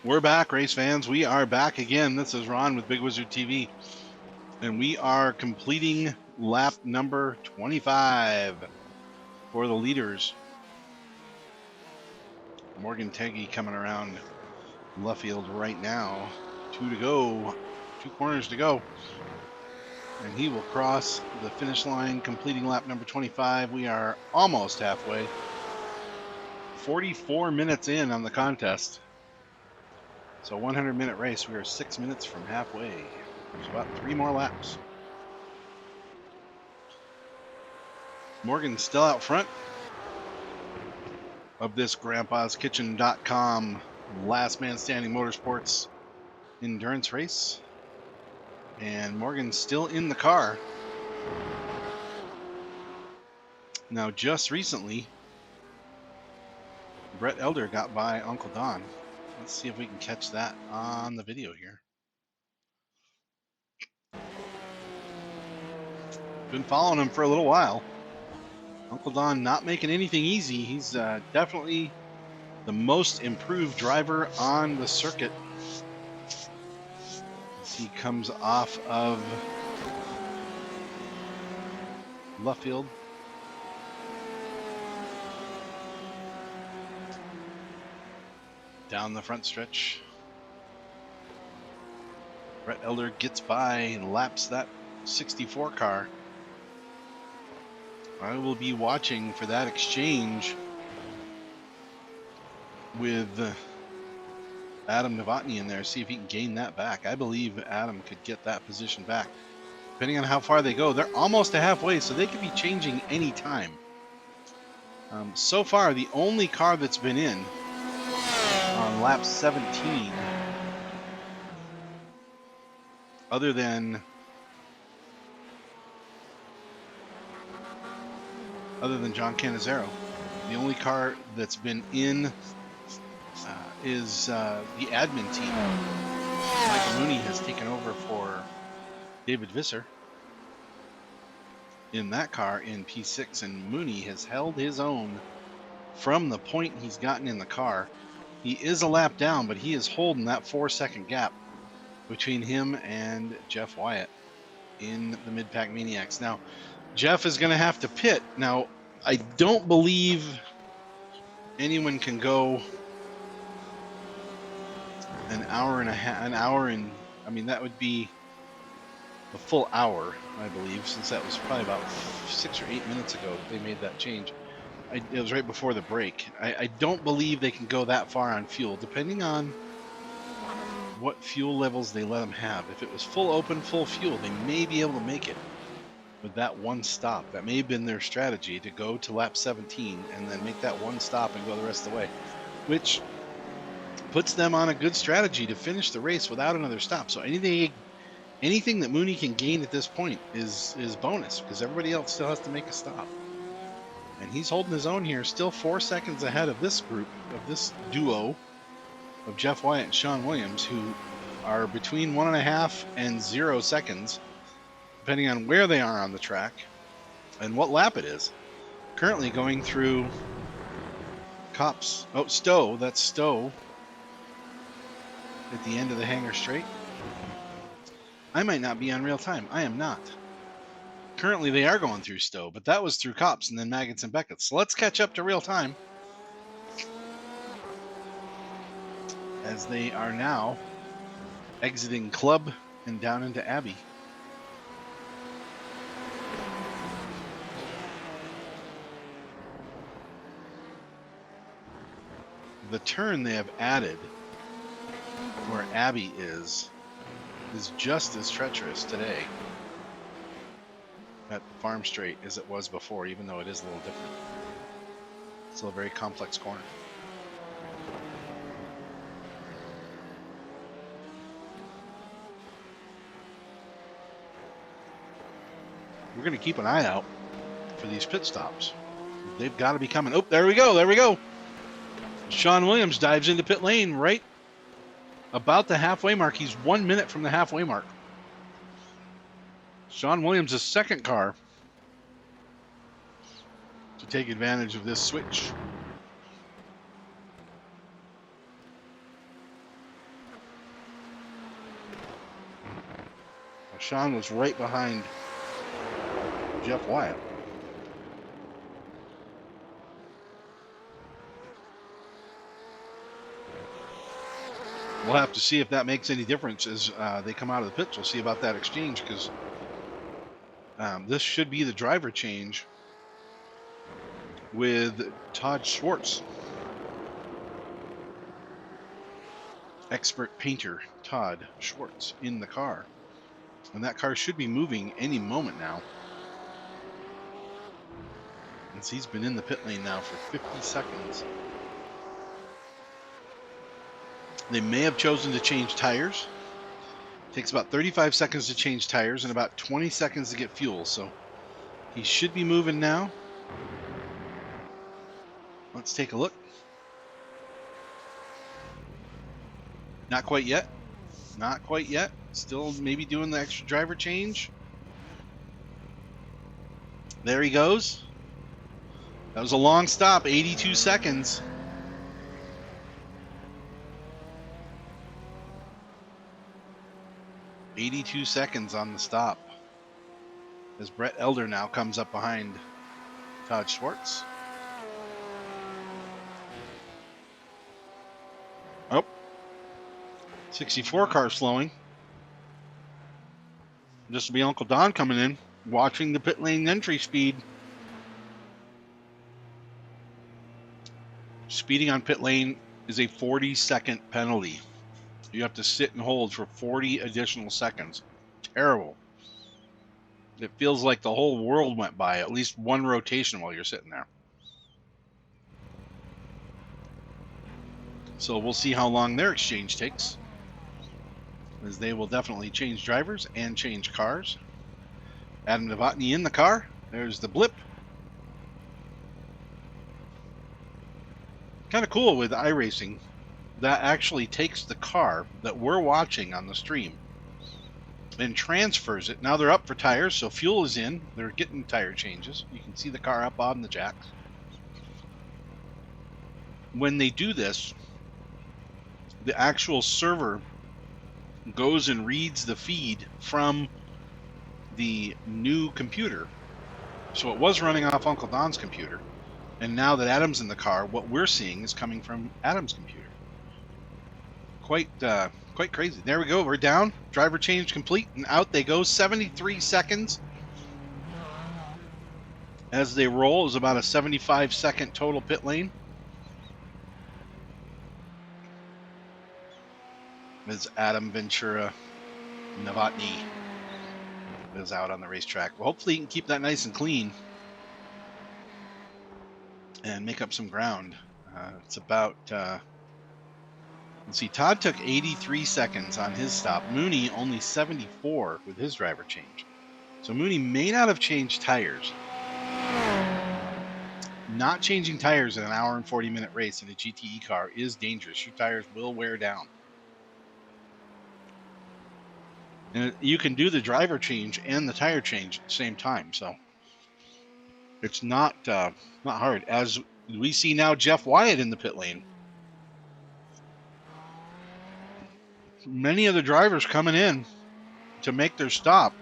We're back, race fans. We are back again. This is Ron with Big Wizard TV, and we are completing lap number 25 for the leaders. Morgan Teggy coming around Luffield right now. 2 to go. 2 corners to go. And he will cross the finish line, completing lap number 25. We are almost halfway. 44 minutes in on the contest. So 100-minute race. We are 6 minutes from halfway. There's about 3 more laps. Morgan's still out front of this grandpaskitchen.com last man standing motorsports endurance race. And Morgan's still in the car. Now, just recently, Brett Elder got by Uncle Don. Let's see if we can catch that on the video here. Been following him for a little while. Uncle Don not making anything easy. He's definitely the most improved driver on the circuit. As he comes off of Luffield. Down the front stretch. Brett Elder gets by and laps that 64 car. I will be watching for that exchange with Adam Novotny in there, see if he can gain that back. I believe Adam could get that position back. Depending on how far they go, they're almost to halfway, so they could be changing any time. So far, the only car that's been in on lap 17, other than John Canisero, the only car that's been in is the admin team. Michael Mooney has taken over for David Visser in that car in P6, and Mooney has held his own from the point he's gotten in the car. He is a lap down, but he is holding that 4-second gap between him and Jeff Wyatt in the Mid-Pack Maniacs. Now, Jeff is going to have to pit. Now, I don't believe anyone can go an hour and a half, I mean, that would be a full hour, I believe, since that was probably about 6 or 8 minutes ago they made that change. It was right before the break. I don't believe they can go that far on fuel, depending on what fuel levels they let them have. If it was full open, full fuel, they may be able to make it with that one stop. That may have been their strategy, to go to lap 17 and then make that one stop and go the rest of the way, which puts them on a good strategy to finish the race without another stop. So anything that Mooney can gain at this point is bonus, because everybody else still has to make a stop. And he's holding his own here, still 4 seconds ahead of this group, of this duo of Jeff Wyatt and Sean Williams, who are between 1.5 and 0 seconds, depending on where they are on the track and what lap it is. Currently going through Cops. Oh, Stowe. That's Stowe at the end of the Hangar Straight. I might not be on real time. I am not. Currently, they are going through Stowe, but that was through Cops and then Maggots and Beckett. So let's catch up to real time, as they are now exiting Club and down into Abbey. The turn they have added where Abbey is just as treacherous today at the Farm Straight as it was before, even though it is a little different. Still a very complex corner. We're going to keep an eye out for these pit stops. They've got to be coming. Oh, there we go. There we go. Sean Williams dives into pit lane right about the halfway mark. He's 1 minute from the halfway mark. Sean Williams' second car to take advantage of this switch. Sean was right behind Jeff Wyatt. We'll have to see if that makes any difference as they come out of the pits. We'll see about that exchange, because this should be the driver change with Todd Schwartz. Expert painter Todd Schwartz in the car. And that car should be moving any moment now, as he's been in the pit lane now for 50 seconds. They may have chosen to change tires. It takes about 35 seconds to change tires and about 20 seconds to get fuel, so he should be moving now. Let's take a look. Not quite yet. Not quite yet. Still maybe doing the extra driver change. There he goes. That was a long stop, 82 seconds. "82 seconds on the stop," as Brett Elder now comes up behind Todd Schwartz. Oh, 64 car slowing. This will be Uncle Don coming in, watching the pit lane entry speed. Speeding on pit lane is a 40-second penalty. You have to sit and hold for 40 additional seconds. Terrible. It feels like the whole world went by, at least one rotation while you're sitting there. So we'll see how long their exchange takes, as they will definitely change drivers and change cars. Adam Novotny in the car. There's the blip. Kind of cool with iRacing. That actually takes the car that we're watching on the stream and transfers it. Now they're up for tires, so fuel is in. They're getting tire changes. You can see the car up on the jacks. When they do this, the actual server goes and reads the feed from the new computer. So it was running off Uncle Don's computer, and now that Adam's in the car, what we're seeing is coming from Adam's computer. Quite crazy. There we go. We're down. Driver change complete, and out they go. 73 seconds as they roll. Is about a 75-second total pit lane. As Adam Ventura Novotny is out on the racetrack. Well, hopefully he can keep that nice and clean and make up some ground. It's about... let's see, Todd took 83 seconds on his stop. Mooney only 74 with his driver change. So Mooney may not have changed tires. Not changing tires in an hour and 40-minute race in a GTE car is dangerous. Your tires will wear down. And you can do the driver change and the tire change at the same time, so it's not hard. As we see now, Jeff Wyatt in the pit lane. Many of the drivers coming in to make their stop.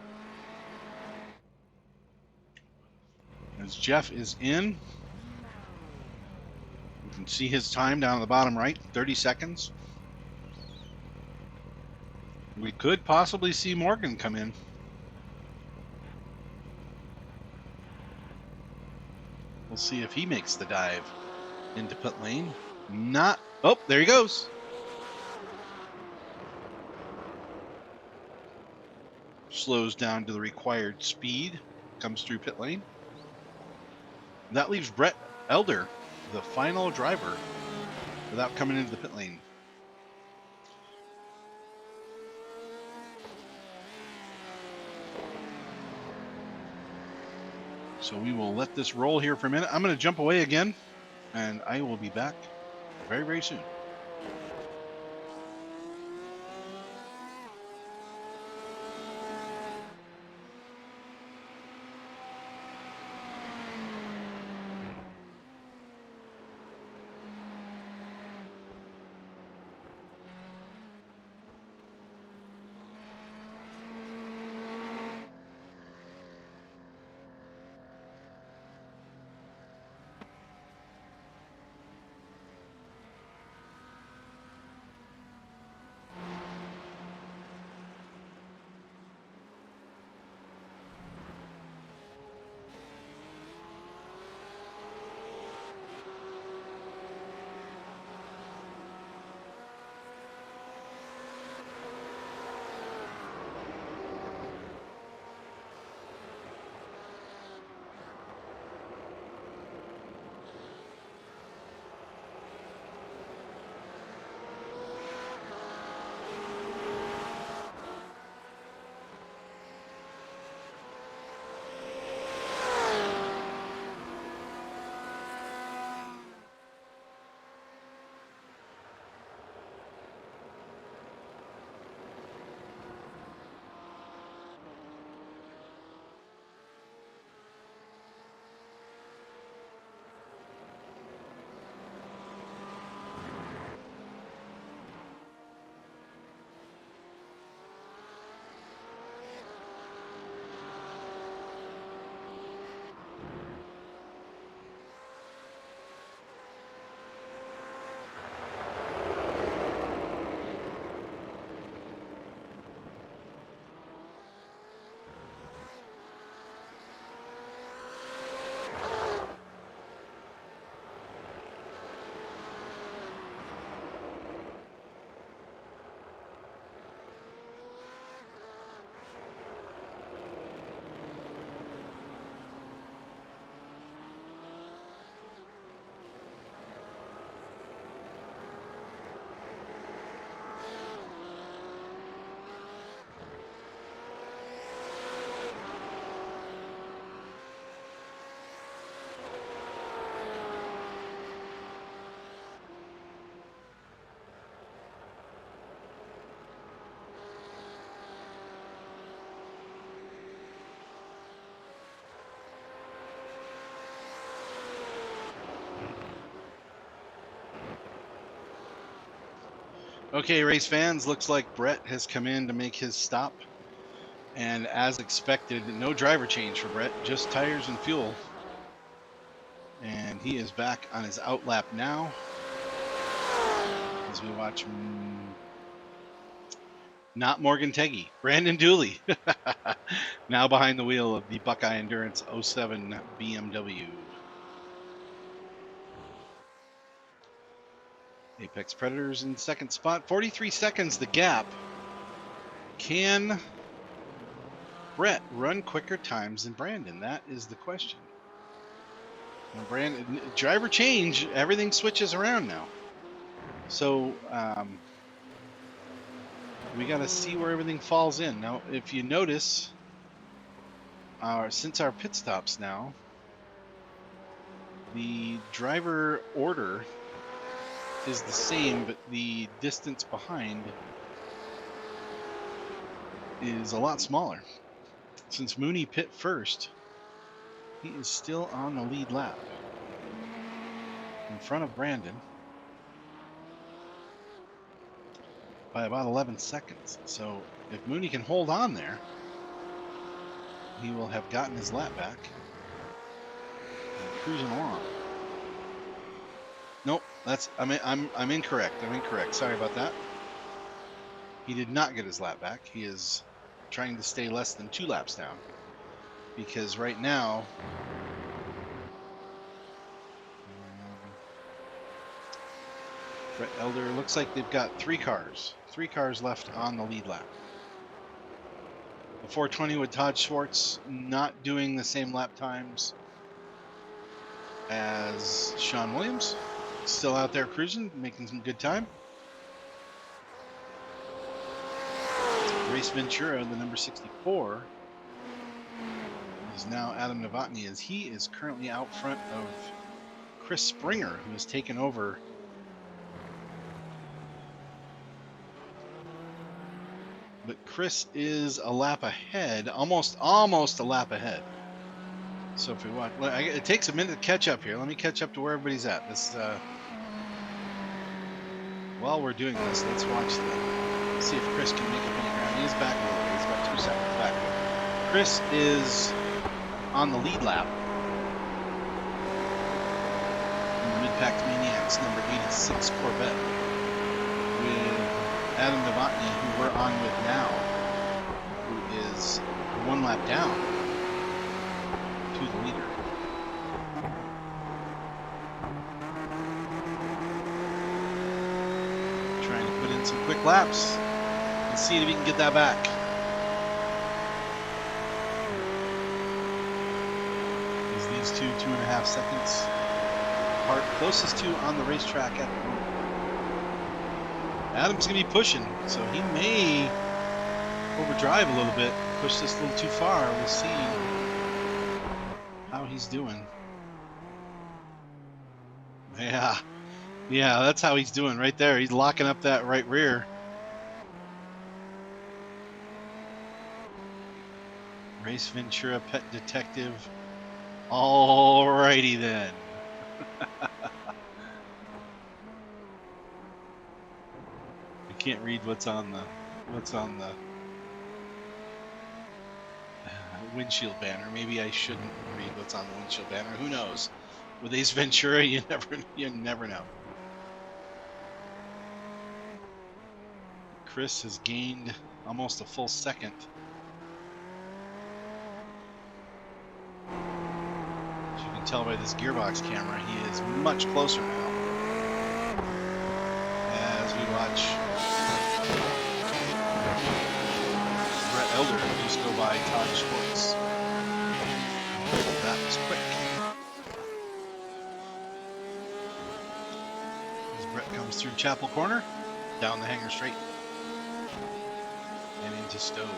As Jeff is in, you can see his time down at the bottom right, 30 seconds. We could possibly see Morgan come in. We'll see if he makes the dive into pit lane. Not. Oh, there he goes. Slows down to the required speed. Comes through pit lane. That leaves Brett Elder, the final driver, without coming into the pit lane. So we will let this roll here for a minute. I'm going to jump away again, and I will be back very, very soon. Okay, race fans, looks like Brett has come in to make his stop. And as expected, no driver change for Brett, just tires and fuel. And he is back on his outlap now. As we watch not Morgan Teggy, Brandon Dooley. Now behind the wheel of the Buckeye Endurance 07 BMW. Apex Predators in second spot. 43 seconds the gap. Can Brett run quicker times than Brandon? That is the question. Well, Brandon, driver change, everything switches around now. So we got to see where everything falls in. Now, if you notice, since our pit stops now, the driver order is the same, but the distance behind is a lot smaller. Since Mooney pit first, he is still on the lead lap in front of Brandon by about 11 seconds. So if Mooney can hold on there, he will have gotten his lap back and cruising along. Nope, I'm incorrect. I'm incorrect. Sorry about that. He did not get his lap back. He is trying to stay less than 2 laps down, because right now Brett Elder looks like they've got 3 cars left on the lead lap. The 420 with Todd Schwartz not doing the same lap times as Sean Williams, still out there cruising, making some good time. Race Ventura, the number 64, is now Adam Novotny, as he is currently out front of Chris Springer, who has taken over but Chris is a lap ahead, almost a lap ahead. So if we watch, it takes a minute to catch up here. Let me catch up to where everybody's at. This while we're doing this, let's watch see if Chris can make up any ground. He is back a little bit. He's about 2 seconds back. Chris is on the lead lap. In the Mid-Pack Maniacs number 86 Corvette with Adam Novotny, who we're on with now, who is 1 lap down to the leader. Trying to put in some quick laps and see if he can get that back. Is these 2.5 seconds apart, closest to on the racetrack at the moment. Adam's going to be pushing, so he may overdrive a little bit, push this a little too far. We'll see how he's doing. Yeah, that's how he's doing right there. He's locking up that right rear. Race Ventura Pet Detective. Alrighty then. Can't read what's on the windshield banner. Maybe I shouldn't read what's on the windshield banner. Who knows? With Ace Ventura, you never know. Chris has gained almost a full second. As you can tell by this gearbox camera, he is much closer now. As we watch Brett Elder just go by Todd Schwartz. That was quick. As Brett comes through Chapel Corner, down the hanger straight, and into Stowe.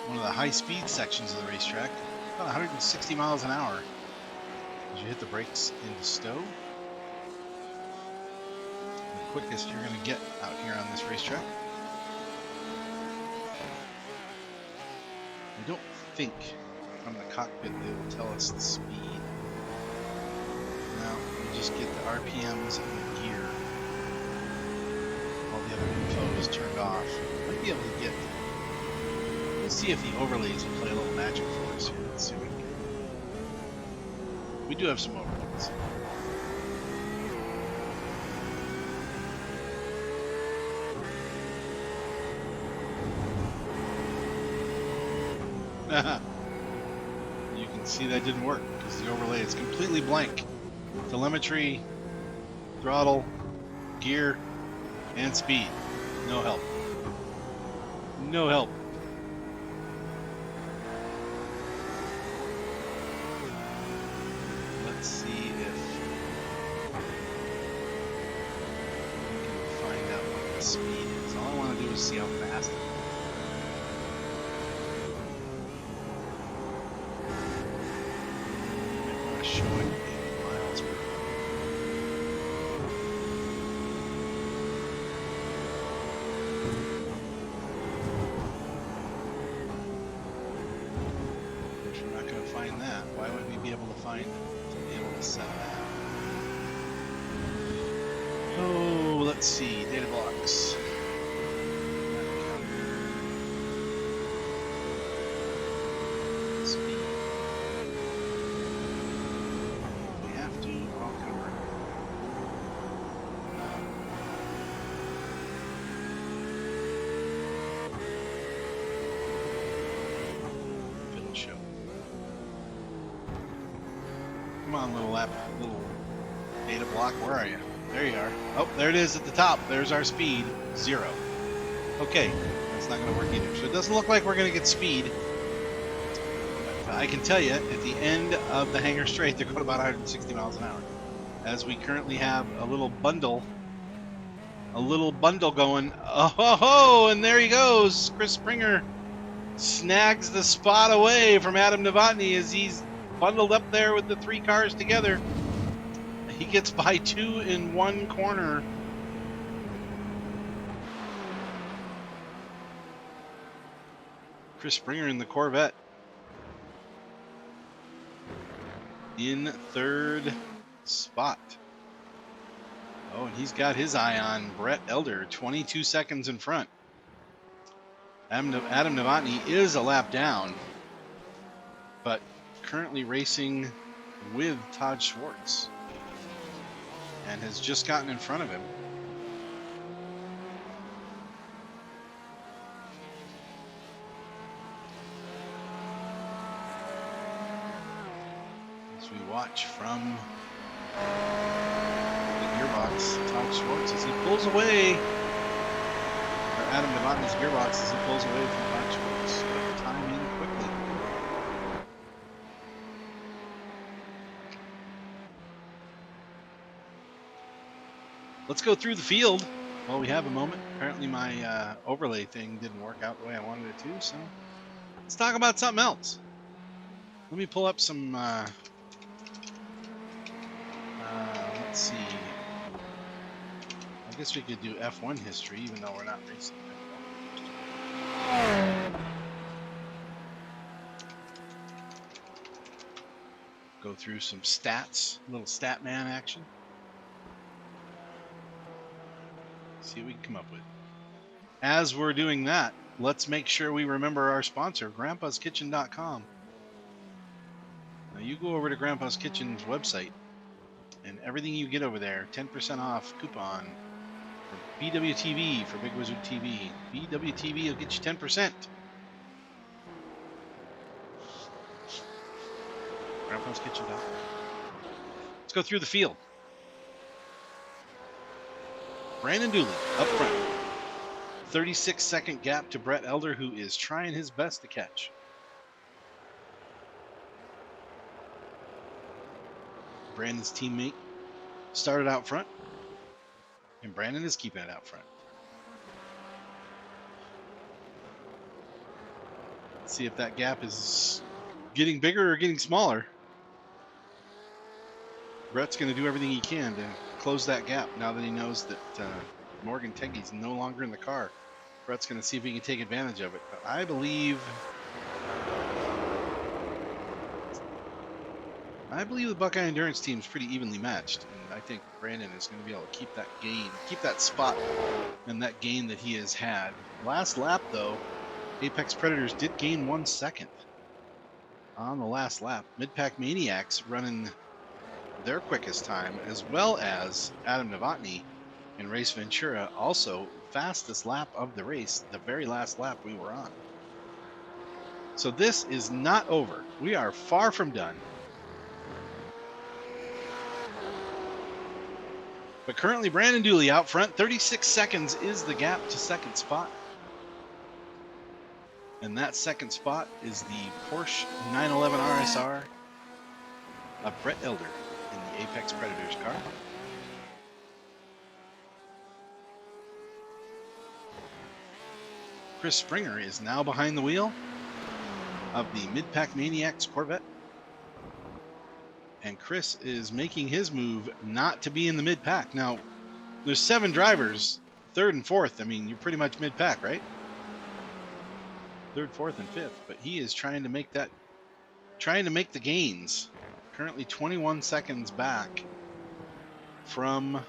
One of the high-speed sections of the racetrack, about 160 miles an hour. As you hit the brakes into Stowe, the quickest you're going to get out here on this racetrack. I don't think from the cockpit they will tell us the speed. No, we just get the RPMs and the gear. all the other info is turned off. Might be able to get. Let's see if the overlays will play a little magic for us here. Let's see what we can do. We do have some overlays. You can see that didn't work because the overlay is completely blank. Telemetry, throttle, gear, and speed. No help. No help. Let's see if we can find out what the speed is. All I want to do is see how fast it is. Show it in miles per hour. If we're not going to find that, why would we be able to find it? To be able to set that. Oh, let's see. Data blocks. Speed. Show. Come on, little data block. Where are you? There you are. Oh, there it is at the top. There's our speed, 0. Okay, that's not going to work either. So it doesn't look like we're going to get speed. But I can tell you, at the end of the hangar straight, they're going about 160 miles an hour. As we currently have a little bundle going. Oh, and there he goes. Chris Springer snags the spot away from Adam Novotny as he's bundled up there with the 3 cars together. He gets by 2 in 1 corner. Chris Springer in the Corvette in 3rd spot. Oh, and he's got his eye on Brett Elder, 22 seconds in front. Adam Novotny is a lap down, but currently racing with Todd Schwartz and has just gotten in front of him. As we watch from the gearbox, Todd Schwartz as he pulls away. Adam Novotny's gearbox as he pulls away from Todd Schwartz. Time in quickly. Let's go through the field while we have a moment. Apparently my overlay thing didn't work out the way I wanted it to, so let's talk about something else. Let me pull up some, let's see. I guess we could do F1 history, even though we're not racing anymore. Go through some stats, a little stat man action. See what we can come up with. As we're doing that, let's make sure we remember our sponsor, grandpaskitchen.com. Now you go over to Grandpa's Kitchen's website, and everything you get over there, 10% off coupon for BWTV, for Big Wizard TV. BWTV will get you 10%. Grandpa'sKitchen.com. Let's go through the field. Brandon Dooley up front. 36-second gap to Brett Elder, who is trying his best to catch. Brandon's teammate started out front, and Brandon is keeping it out front. Let's see if that gap is getting bigger or getting smaller. Brett's going to do everything he can to close that gap now that he knows that Morgan Tegge's no longer in the car. Brett's going to see if he can take advantage of it. But I believe I believe the Buckeye Endurance team is pretty evenly matched, and I think Brandon is going to be able to keep that gain, keep that spot and that gain that he has had. Last lap, though, Apex Predators did gain 1 second on the last lap. Mid-Pack Maniacs running their quickest time, as well as Adam Novotny and Race Ventura, also fastest lap of the race, the very last lap we were on. So this is not over. We are far from done. But currently Brandon Dooley out front. 36 seconds is the gap to second spot. And that second spot is the Porsche 911 RSR of Brett Elder in the Apex Predators car. Chris Springer is now behind the wheel of the Mid-Pack Maniacs Corvette. And Chris is making his move not to be in the mid-pack. Now, there's 7 drivers, 3rd and 4th. I mean, you're pretty much mid-pack, right? 3rd, 4th, and 5th. But he is trying to make the gains. Currently 21 seconds back from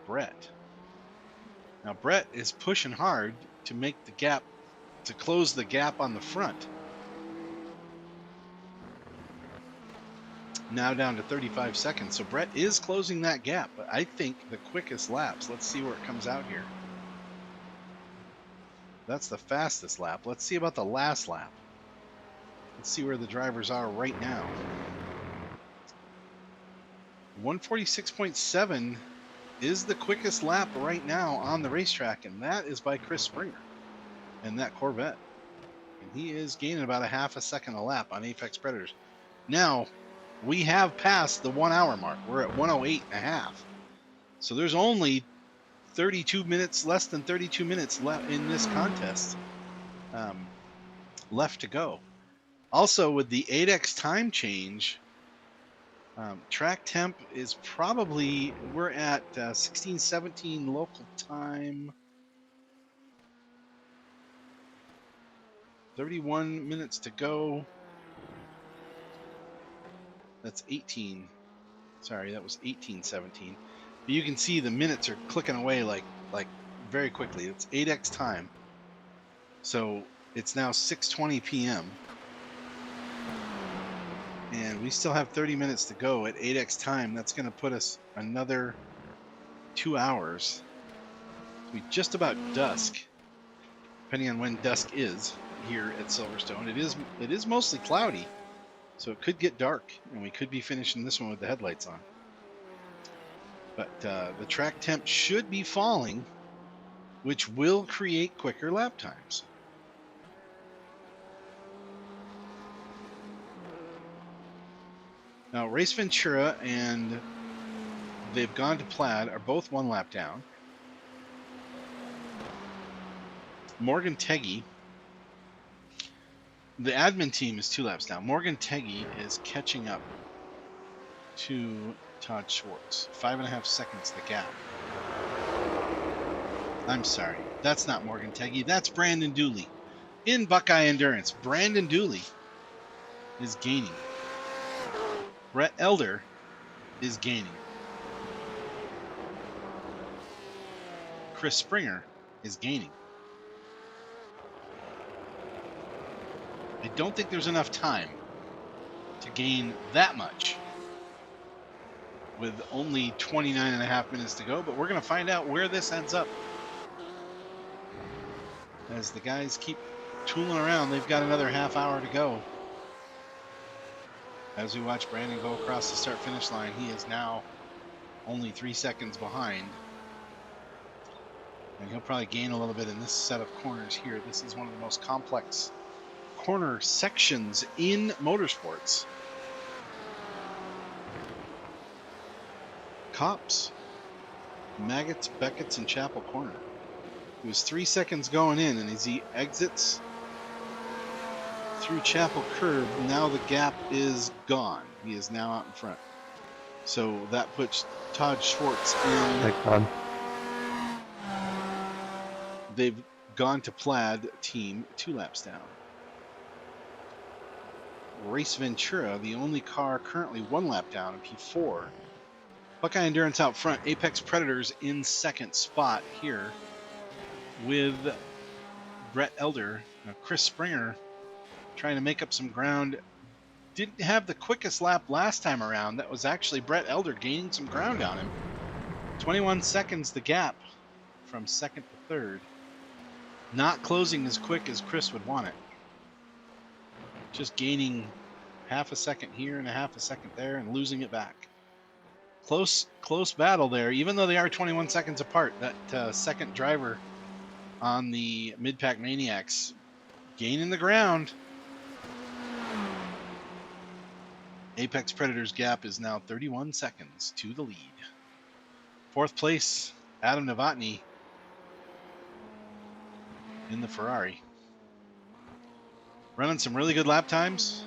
Brett. Now, Brett is pushing hard to make the gap, to close the gap on the front. Now down to 35 seconds. So Brett is closing that gap, but I think the quickest laps. Let's see where it comes out here. That's the fastest lap. Let's see about the last lap. Let's see where the drivers are right now. 146.7 is the quickest lap right now on the racetrack, and that is by Chris Springer and that Corvette. And he is gaining about a half a second a lap on Apex Predators. Now, we have passed the 1 hour mark. We're at 108.5. So there's only 32 minutes, less than 32 minutes left in this contest left to go. Also, with the 8x time change, track temp is probably, we're at 16:17 local time. 31 minutes to go. That's 18. Sorry, that was 18:17. But you can see the minutes are clicking away like very quickly. It's 8x time. So it's now 6:20 p.m. And we still have 30 minutes to go at 8x time. That's going to put us another 2 hours. It'll be just about dusk, depending on when dusk is here at Silverstone. It is mostly cloudy. So it could get dark, and we could be finishing this one with the headlights on. But the track temp should be falling, which will create quicker lap times. Now, Race Ventura and they've gone to Plaid are both 1 lap down. Morgan Teggy, the admin team is 2 laps down. Morgan Teggy is catching up to Todd Schwartz. 5.5 seconds the gap. I'm sorry. That's not Morgan Teggy. That's Brandon Dooley. In Buckeye Endurance, Brandon Dooley is gaining. Brett Elder is gaining. Chris Springer is gaining. I don't think there's enough time to gain that much with only 29.5 minutes to go, but we're going to find out where this ends up. As the guys keep tooling around, they've got another half hour to go. As we watch Brandon go across the start-finish line, he is now only 3 seconds behind. And he'll probably gain a little bit in this set of corners here. This is one of the most complex corner sections in motorsports. Copse, Maggots, Beckett's, and Chapel Corner. He was 3 seconds going in, and as he exits through Chapel Curb, now the gap is gone. He is now out in front. So that puts Todd Schwartz in. Thank God. They've gone to Plaid team 2 laps down. Race Ventura, the only car currently 1 lap down in P4. Buckeye Endurance out front. Apex Predators in second spot here with Brett Elder. Chris Springer trying to make up some ground. Didn't have the quickest lap last time around. That was actually Brett Elder gaining some ground on him. 21 seconds the gap from second to third. Not closing as quick as Chris would want it. Just gaining half a second here and a half a second there and losing it back. Close battle there, even though they are 21 seconds apart. That second driver on the Mid-Pack Maniacs gaining the ground. Apex Predators gap is now 31 seconds to the lead. Fourth place, Adam Novotny in the Ferrari. Running some really good lap times.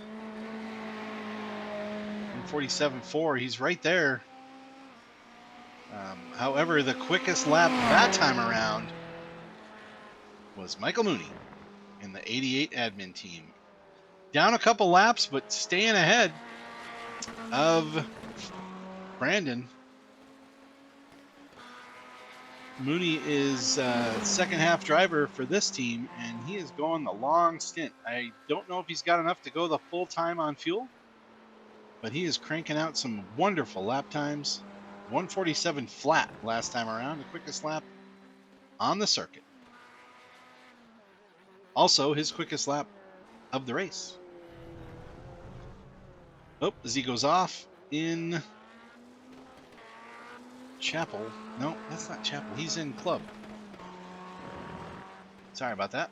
147.4, he's right there. However, the quickest lap that time around was Michael Mooney in the 88 admin team. Down a couple laps, but staying ahead of Brandon. Mooney is second half driver for this team, and he is going the long stint. I don't know if he's got enough to go the full time on fuel, but he is cranking out some wonderful lap times. 147 flat last time around, the quickest lap on the circuit. Also, his quickest lap of the race. Oh, as he goes off in Chapel. No, that's not Chapel. He's in Club. Sorry about that.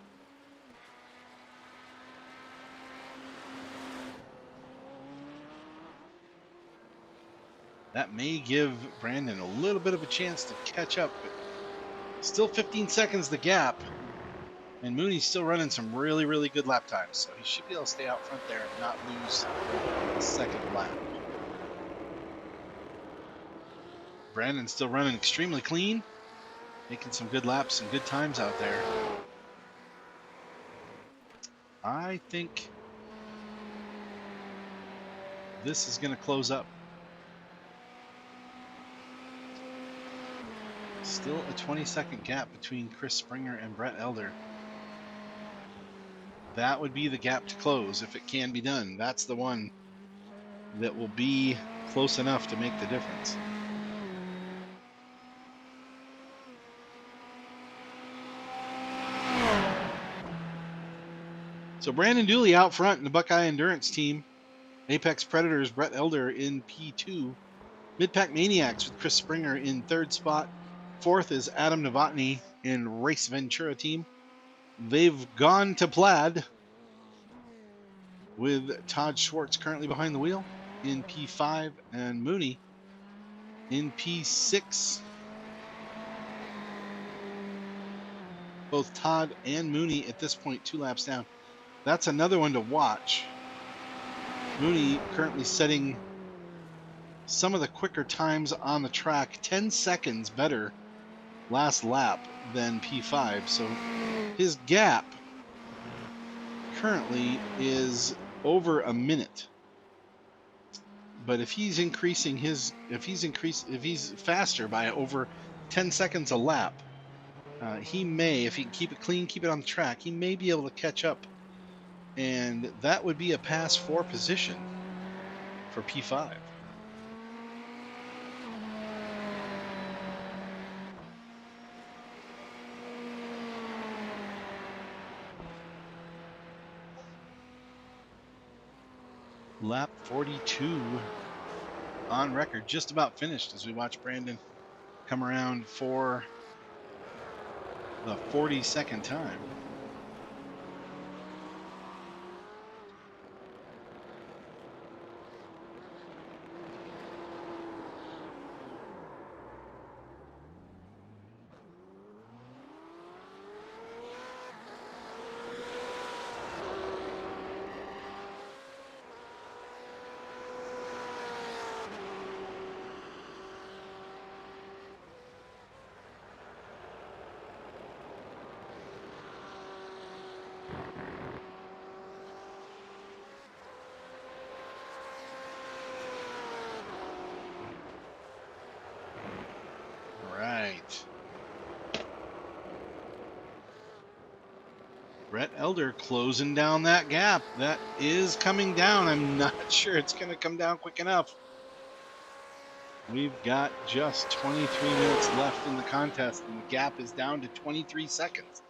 That may give Brandon a little bit of a chance to catch up, but still 15 seconds the gap. And Mooney's still running some really, really good lap times, so he should be able to stay out front there and not lose the second lap. Brandon's still running extremely clean, making some good laps and good times out there. I think this is going to close up. Still a 20-second gap between Chris Springer and Brett Elder. That would be the gap to close if it can be done. That's the one that will be close enough to make the difference. So Brandon Dooley out front in the Buckeye Endurance team. Apex Predators, Brett Elder in P2. Mid-Pack Maniacs with Chris Springer in third spot. Fourth is Adam Novotny in Race Ventura team. They've gone to Plaid with Todd Schwartz currently behind the wheel in P5 and Mooney in P6. Both Todd and Mooney at this point 2 laps down. That's another one to watch. Mooney currently setting some of the quicker times on the track, 10 seconds better last lap than P5. So his gap currently is over a minute. But if he's increasing his, if he's faster by over 10 seconds a lap, he may, if he can keep it clean, keep it on the track, he may be able to catch up. And that would be a pass 4 position for P5. Lap 42 on record, just about finished as we watch Brandon come around for the 42nd time. Brett Elder closing down that gap. That is coming down. I'm not sure it's going to come down quick enough. We've got just 23 minutes left in the contest, and the gap is down to 23 seconds.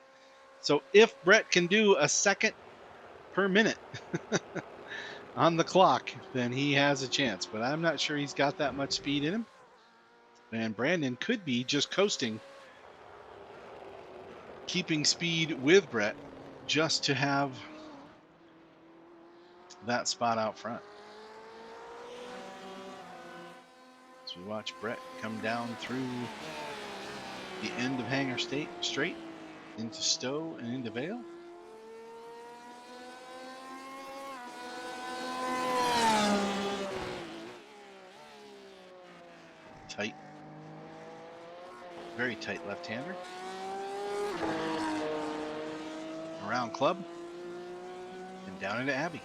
So if Brett can do a second per minute on the clock, then he has a chance. But I'm not sure he's got that much speed in him. And Brandon could be just coasting, keeping speed with Brett just to have that spot out front. As we watch Brett come down through the end of Hangar Straight into Stowe and into Vale. Tight, very tight left-hander. Around Club and down into Abbey.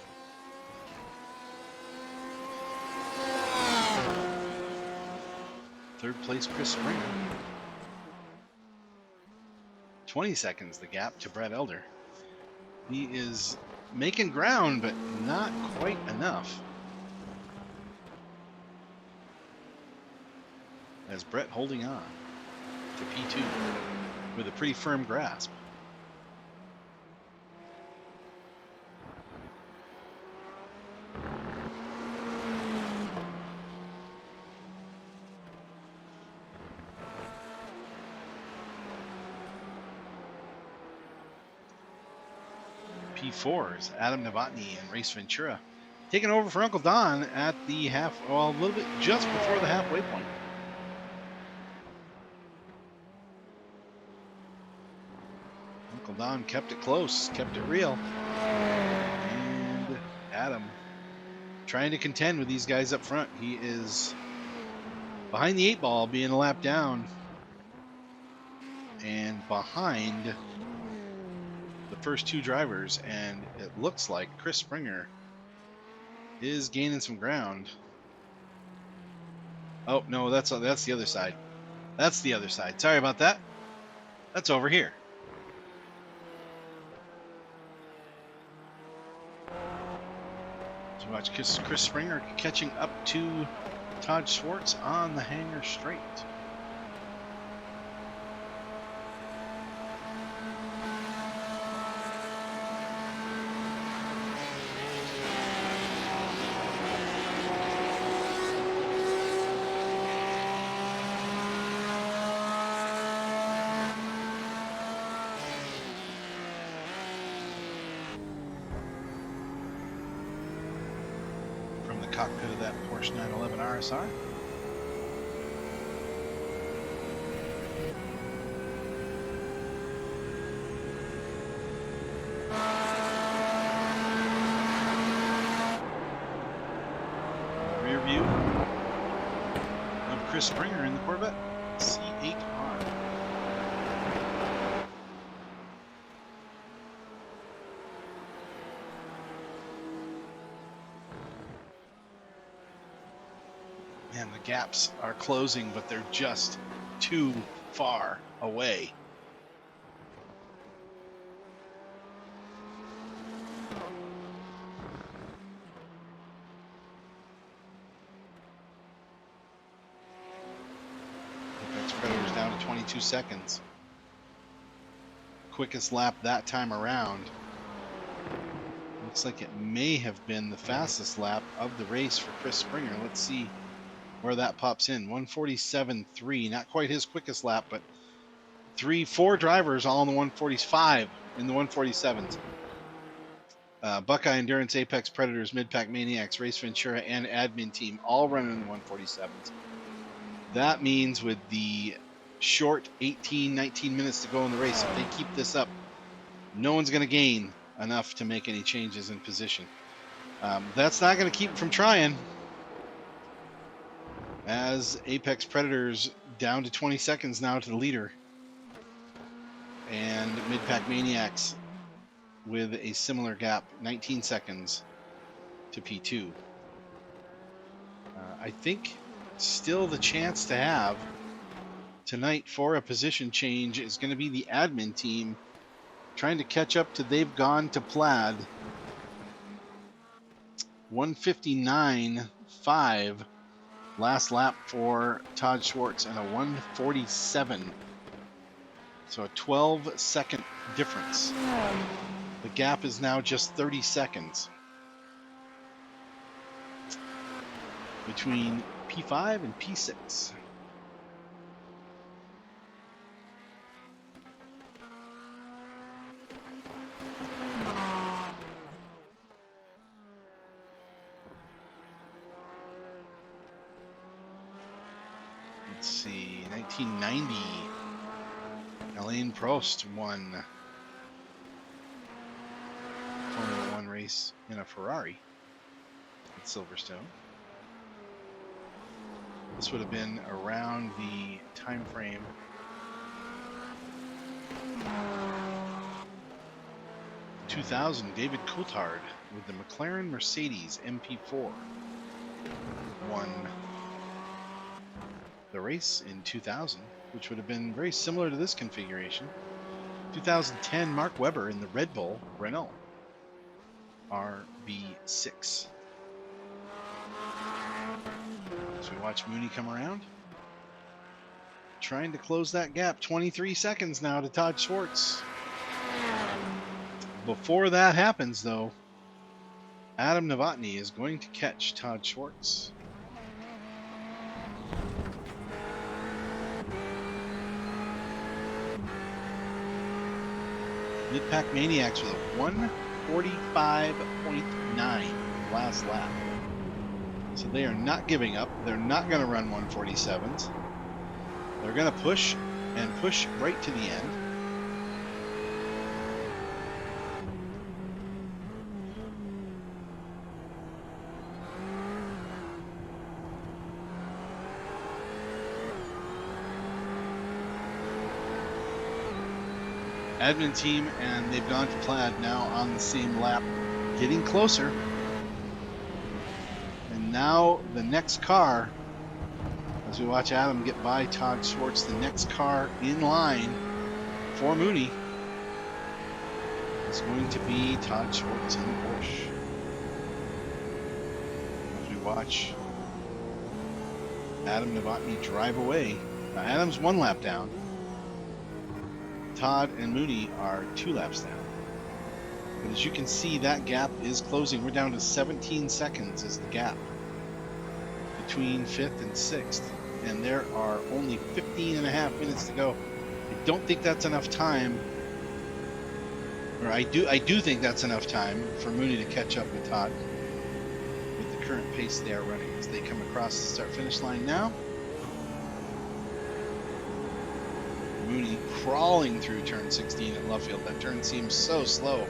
Third place, Chris Springer. 20 seconds the gap to Brett Elder. He is making ground, but not quite enough. As Brett holding on to P2 with a pretty firm grasp. P4s, Adam Novotny and Race Ventura taking over for Uncle Don at the a little bit just before the halfway point. Uncle Don kept it close, kept it real. And Adam trying to contend with these guys up front. He is behind the 8 ball, being a lap down, and behind the first 2 drivers, and it looks like Chris Springer is gaining some ground. Oh no, that's the other side. That's the other side. Sorry about that. That's over here. So watch Chris Springer catching up to Todd Schwartz on the Hangar Straight. Cockpit of that Porsche 911 RSR. Rear view of Chris Springer in the Corvette C8R. Man, the gaps are closing, but they're just too far away. Apex Predators down to 22 seconds. Quickest lap that time around. Looks like it may have been the fastest lap of the race for Chris Springer. Let's see where that pops in. 147.3, not quite his quickest lap, but 4 drivers all in the 145 in the 147s. Buckeye Endurance, Apex Predators, Midpack Maniacs, Race Ventura, and Admin Team all running in the 147s. That means with the short 18, 19 minutes to go in the race, if they keep this up, no one's going to gain enough to make any changes in position. That's not going to keep them from trying. As Apex Predators down to 20 seconds now to the leader. And Midpack Maniacs with a similar gap, 19 seconds to P2. I think still the chance to have tonight for a position change is going to be the Admin Team trying to catch up to They've Gone to Plaid. 1:59.5 last lap for Todd Schwartz and a 1:47. So a 12-second difference. The gap is now just 30 seconds between P5 and P6. Let's see, 1990, Alain Prost won Formula One race in a Ferrari at Silverstone. This would have been around the time frame (2000). David Coulthard with the McLaren Mercedes MP4 won the race in 2000, which would have been very similar to this configuration. 2010, Mark Webber in the Red Bull Renault RB6. As we watch Mooney come around, trying to close that gap. 23 seconds now to Todd Schwartz. Before that happens, though, Adam Novotny is going to catch Todd Schwartz. Mid-Pack Maniacs with a 1:45.9 last lap. So they are not giving up. They're not going to run 1:47s. They're going to push and push right to the end. Admin team and They've Gone to Plaid now on the same lap, getting closer. And now the next car, as we watch Adam get by Todd Schwartz, the next car in line for Mooney is going to be Todd Schwartz in the Porsche. As we watch Adam Novotny drive away. Now Adam's 1 lap down. Todd and Mooney are 2 laps down. But as you can see, that gap is closing. We're down to 17 seconds is the gap between 5th and 6th. And there are only 15 and a half minutes to go. I don't think that's enough time. Or I do think that's enough time for Mooney to catch up with Todd with the current pace they are running as they come across the start-finish line now. Mooney crawling through turn 16 at Luffield. That turn seems so slow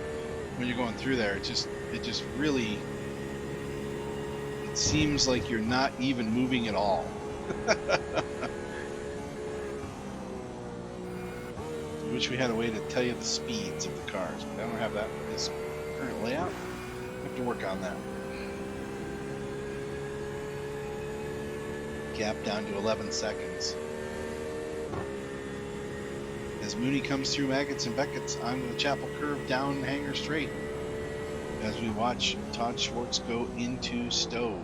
when you're going through there. It just really, it seems like you're not even moving at all. I wish we had a way to tell you the speeds of the cars, but I don't have that with this current layout. I have to work on that. Gap down to 11 seconds. As Mooney comes through Maggots and Beckett's onto the Chapel Curve down Hanger Straight, as we watch Todd Schwartz go into Stowe.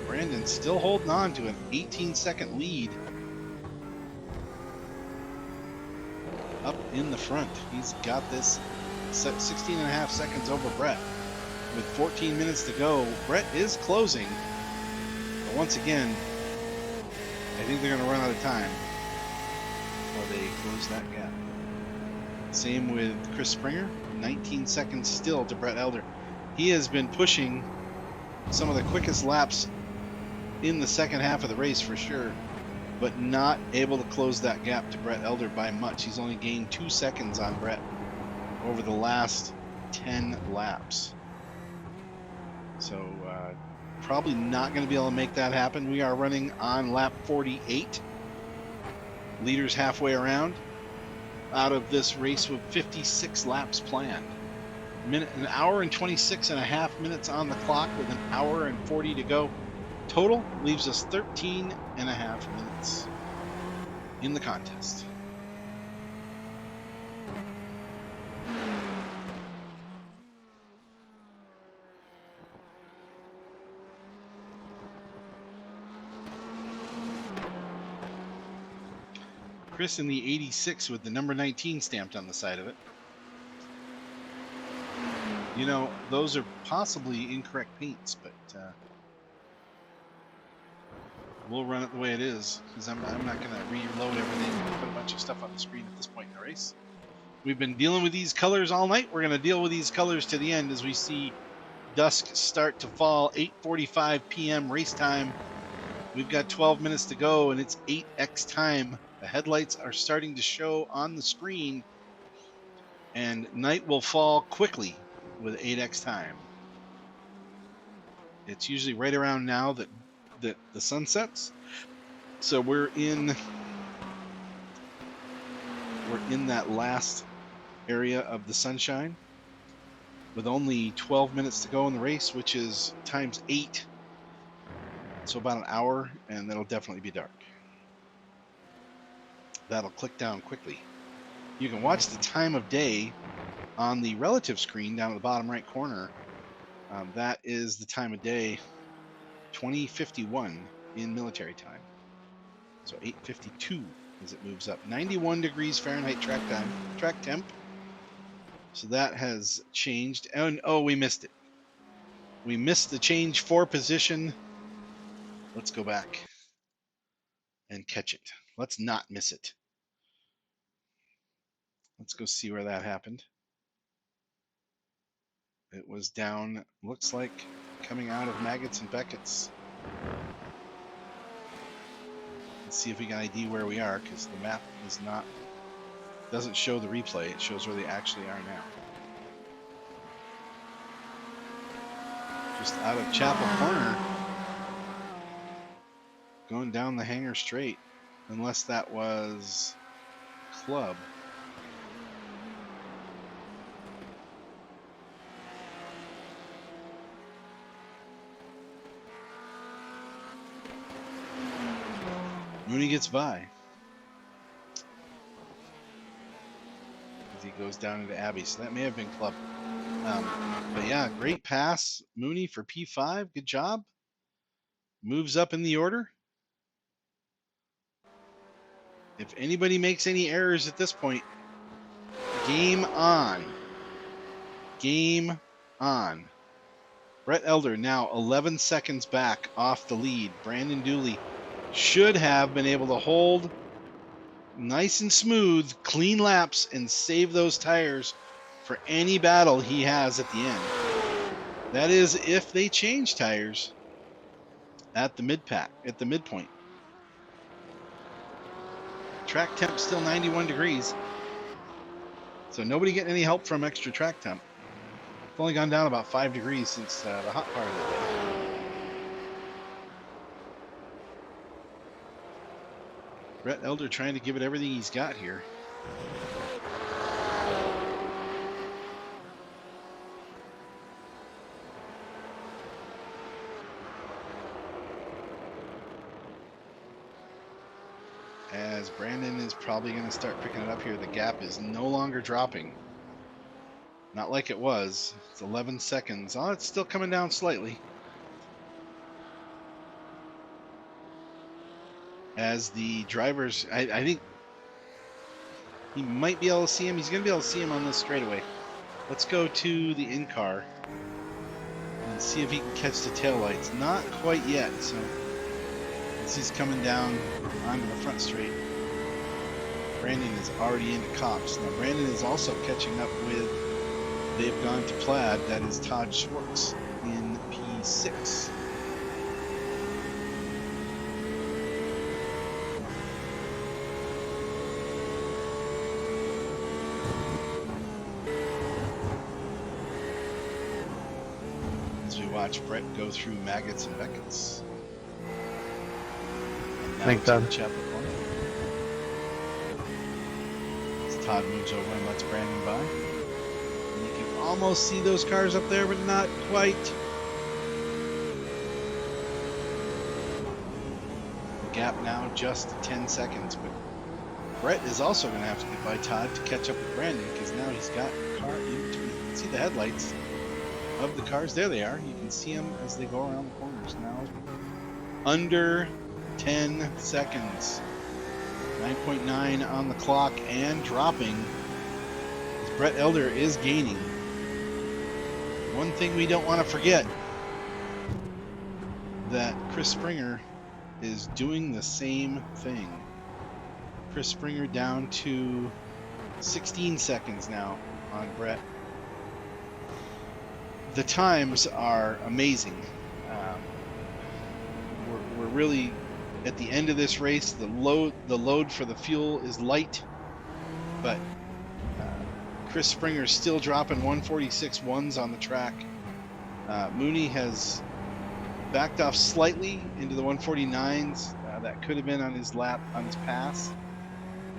Brandon still holding on to an 18-second lead up in the front. He's got this 16 and a half seconds over Brett. With 14 minutes to go, Brett is closing. But once again, I think they're going to run out of time before they close that gap. Same with Chris Springer, 19 seconds still to Brett Elder. He has been pushing some of the quickest laps in the second half of the race for sure, but not able to close that gap to Brett Elder by much. He's only gained 2 seconds on Brett over the last 10 laps. So probably not going to be able to make that happen. We are running on lap 48. Leaders halfway around out of this race with 56 laps planned. An hour and 26 and a half minutes on the clock with an hour and 40 to go. Total leaves us 13 and a half minutes in the contest. Chris in the 86 with the number 19 stamped on the side of it. You know, those are possibly incorrect paints, but we'll run it the way it is, because I'm not going to reload everything and put a bunch of stuff on the screen at this point in the race. We've been dealing with these colors all night. We're going to deal with these colors to the end as we see dusk start to fall. 8:45 p.m. race time. We've got 12 minutes to go, and it's 8x time. The headlights are starting to show on the screen, and night will fall quickly with 8x time. It's usually right around now that the sun sets. So we're in that last area of the sunshine with only 12 minutes to go in the race, which is times 8. So about an hour, and that'll definitely be dark. That'll click down quickly. You can watch the time of day on the relative screen down at the bottom right corner. That is the time of day, 2051 in military time. So 8:52 as it moves up. 91 degrees Fahrenheit track temp. So that has changed. And oh, we missed it. We missed the change 4 position. Let's go back and catch it. Let's not miss it. Let's go see where that happened. It was down, looks like, coming out of Maggots and Beckett's. Let's see if we can ID where we are, because the map doesn't show the replay. It shows where they actually are now. Just out of Chapel Corner, going down the hangar straight, unless that was Club. Mooney gets by as he goes down into Abbey, so that may have been Club. But yeah, great pass, Mooney, for P5. Good job. Moves up in the order. If anybody makes any errors at this point, game on. Game on. Brett Elder now 11 seconds back off the lead. Brandon Dooley should have been able to hold nice and smooth, clean laps, and save those tires for any battle he has at the end. That is if they change tires at the midpoint. Track temp still 91 degrees. So nobody getting any help from extra track temp. It's only gone down about 5 degrees since the hot part of the day. Brett Elder trying to give it everything he's got here. As Brandon is probably going to start picking it up here. The gap is no longer dropping. Not like it was. It's 11 seconds. Oh, it's still coming down slightly. As the drivers, I think he might be able to see him. He's going to be able to see him on this straightaway. Let's go to the in-car and see if he can catch the taillights. Not quite yet, so as he's coming down onto the front straight, Brandon is already into Cops. Now, Brandon is also catching up with, they've gone to Plaid. That is Todd Schwartz in P6. Watch Brett go through Maggots and Beckett's. Thanks, Todd. As Todd moves over and lets Brandon by. And you can almost see those cars up there, but not quite. gap now just 10 seconds. But Brett is also going to have to get by Todd to catch up with Brandon, because now he's got a car in between. You can see the headlights of the cars. There they are. You can see them as they go around the corners now. Under 10 seconds. 9.9 on the clock and dropping. As Brett Elder is gaining. One thing we don't want to forget, that Chris Springer is doing the same thing. Chris Springer down to 16 seconds now on Brett. The times are amazing. We're really at the end of this race. The load for the fuel is light, but Chris Springer is still dropping 146.1s on the track. Mooney has backed off slightly into the 149s. That could have been on his lap, on his pass.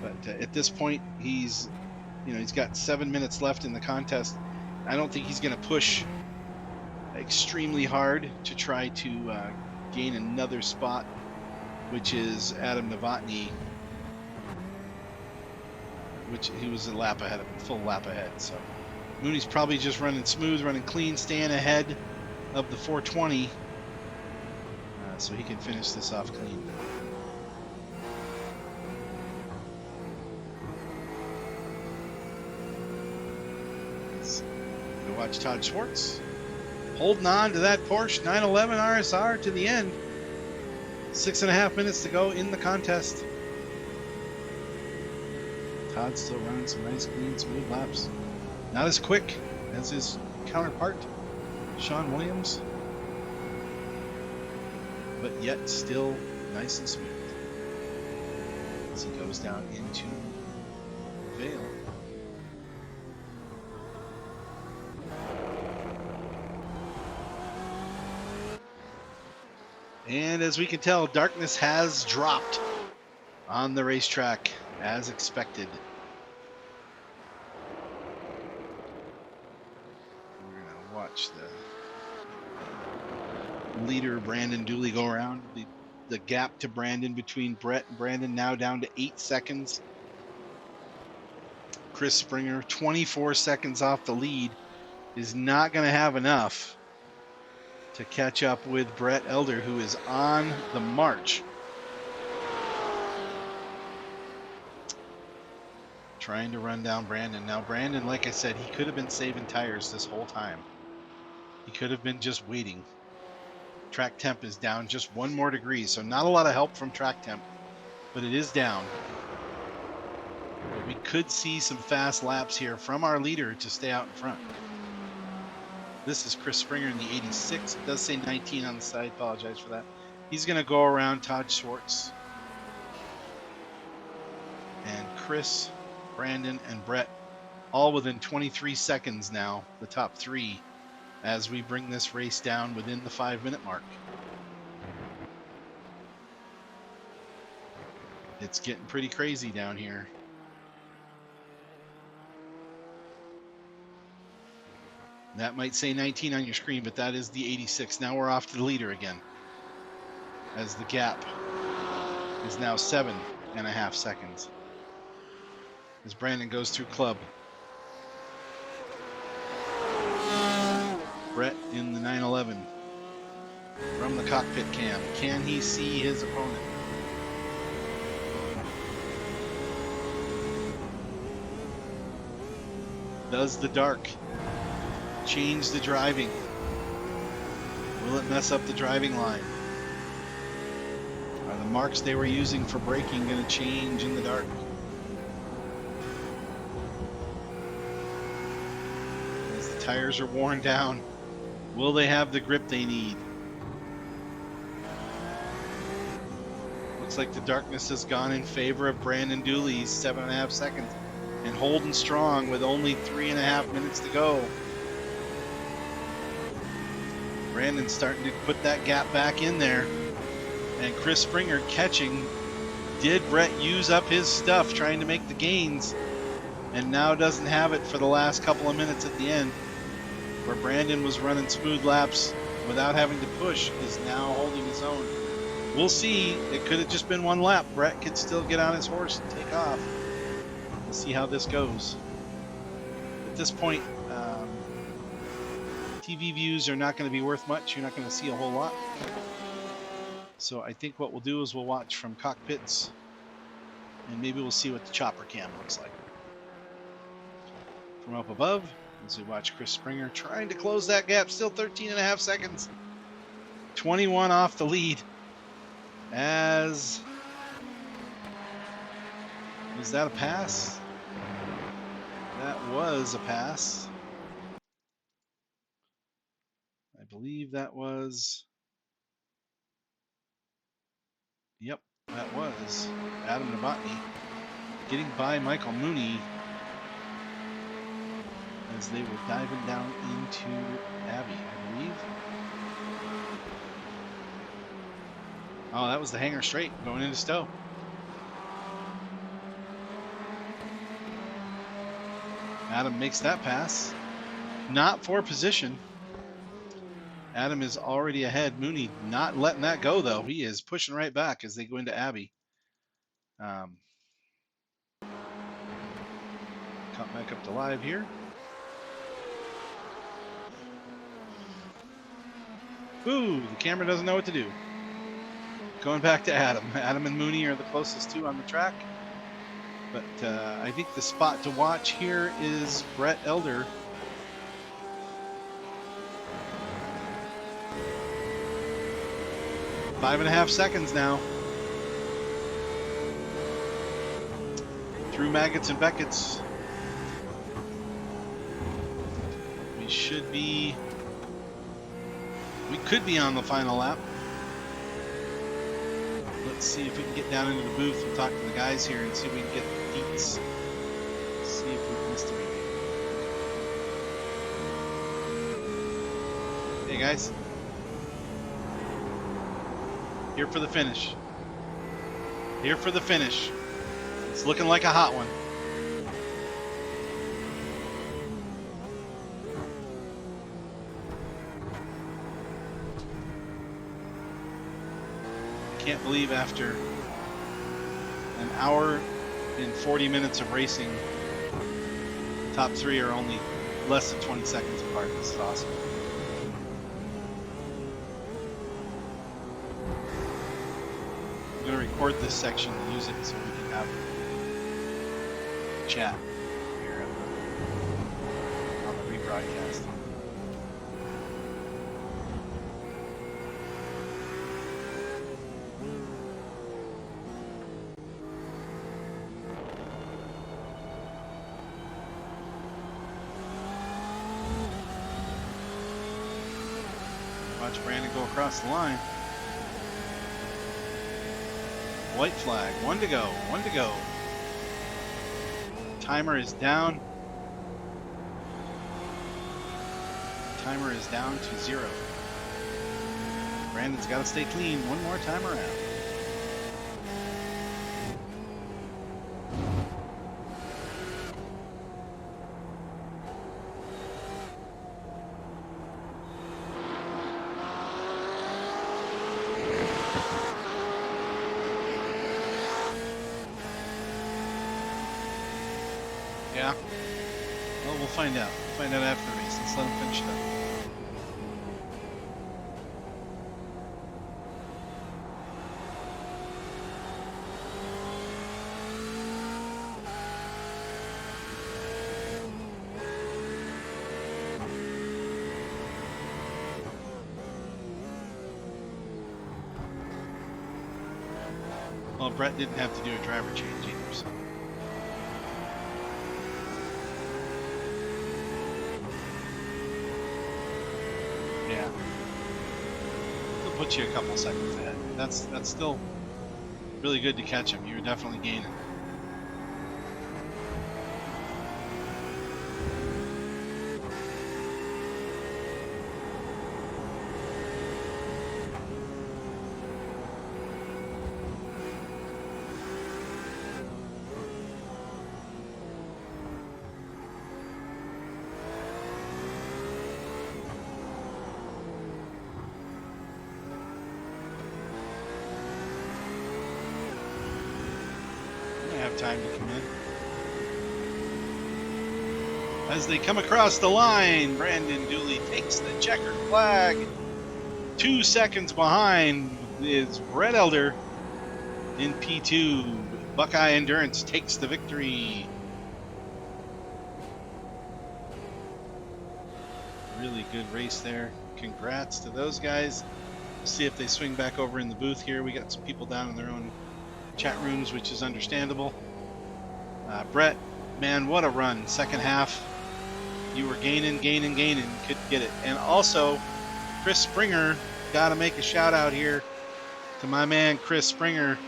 But at this point, he's got 7 minutes left in the contest. I don't think he's going to push extremely hard to try to gain another spot, which is Adam Novotny, which he was a lap ahead of him, full lap ahead. So Mooney's probably just running smooth, running clean, staying ahead of the 420, so he can finish this off clean. We watch Todd Schwartz holding on to that Porsche 911 RSR to the end. 6.5 minutes to go in the contest. Todd's still running some nice, clean, smooth laps. Not as quick as his counterpart, Sean Williams, but yet still nice and smooth as he goes down into Vale. And as we can tell, darkness has dropped on the racetrack as expected. We're going to watch the leader, Brandon Dooley, go around. The gap to Brandon between Brett and Brandon now down to 8 seconds. Chris Springer, 24 seconds off the lead, is not going to have enough to catch up with Brett Elder, who is on the march. Trying to run down Brandon. Now Brandon, like I said, he could have been saving tires this whole time. He could have been just waiting. Track temp is down just 1 more degree, so not a lot of help from track temp, but it is down. But we could see some fast laps here from our leader to stay out in front. This is Chris Springer in the 86. It does say 19 on the side. Apologize for that. He's going to go around Todd Schwartz. And Chris, Brandon, and Brett all within 23 seconds now, the top 3, as we bring this race down within the 5-minute mark. It's getting pretty crazy down here. That might say 19 on your screen, but that is the 86. Now we're off to the leader again, as the gap is now 7.5 seconds. As Brandon goes through club. Brett in the 911 from the cockpit cam. Can he see his opponent? Does the dark change the driving? Will it mess up the driving line? Are the marks they were using for braking going to change in the dark? As the tires are worn down, will they have the grip they need? Looks like the darkness has gone in favor of Brandon Dooley's 7.5 seconds and holding strong with only 3.5 minutes to go. Brandon's starting to put that gap back in there. And Chris Springer catching. Did Brett use up his stuff trying to make the gains? And now doesn't have it for the last couple of minutes at the end. Where Brandon was running smooth laps without having to push, is now holding his own. We'll see. It could have just been one lap. Brett could still get on his horse and take off. We'll see how this goes. At this point, TV views are not going to be worth much. You're not going to see a whole lot. So I think what we'll do is we'll watch from cockpits, and maybe we'll see what the chopper cam looks like. From up above, as we watch Chris Springer trying to close that gap, still 13.5 seconds. 21 off the lead. As... Was that a pass? That was a pass. I believe that was... Yep, that was Adam Novotny getting by Michael Mooney as they were diving down into Abbey, I believe. Oh, that was the hanger straight going into Stowe. Adam makes that pass. Not for position. Adam is already ahead. Mooney not letting that go, though. He is pushing right back as they go into Abbey. Come back up to live here. Ooh, the camera doesn't know what to do. Going back to Adam. Adam and Mooney are the closest two on the track. But I think the spot to watch here is Brett Elder. Five and a half seconds now. Through Maggots and Beckett's. We should be... We could be on the final lap. Let's see if we can get down into the booth and talk to the guys here and see if we can get the deets. See if we've missed anything. Hey guys. Here for the finish. Here for the finish. It's looking like a hot one. Can't believe after an hour and 40 minutes of racing, top three are only less than 20 seconds apart. This is awesome. I'm going to record this section and use it so we can have chat here on the rebroadcast. Watch Brandon go across the line. White flag, one to go, one to go. Timer is down. Timer is down to 0. Brandon's got to stay clean one more time around. Yeah. Well, we'll find out. We'll find out after the race. Let's let him finish it up. Well, Brett didn't have to do a driver change either, so. Yeah. It'll put you a couple seconds ahead. That's still really good to catch him. You're definitely gaining. time to come in. As they come across the line, Brandon Dooley takes the checkered flag. 2 seconds behind is Brett Elder in P2. Buckeye Endurance takes the victory. Really good race there. Congrats to those guys. We'll see if they swing back over in the booth here. We got some people down in their own chat rooms, which is understandable. Brett, man, what a run. Second half, you were gaining, couldn't get it. And also, Chris Springer, got to make a shout out here to my man Chris Springer.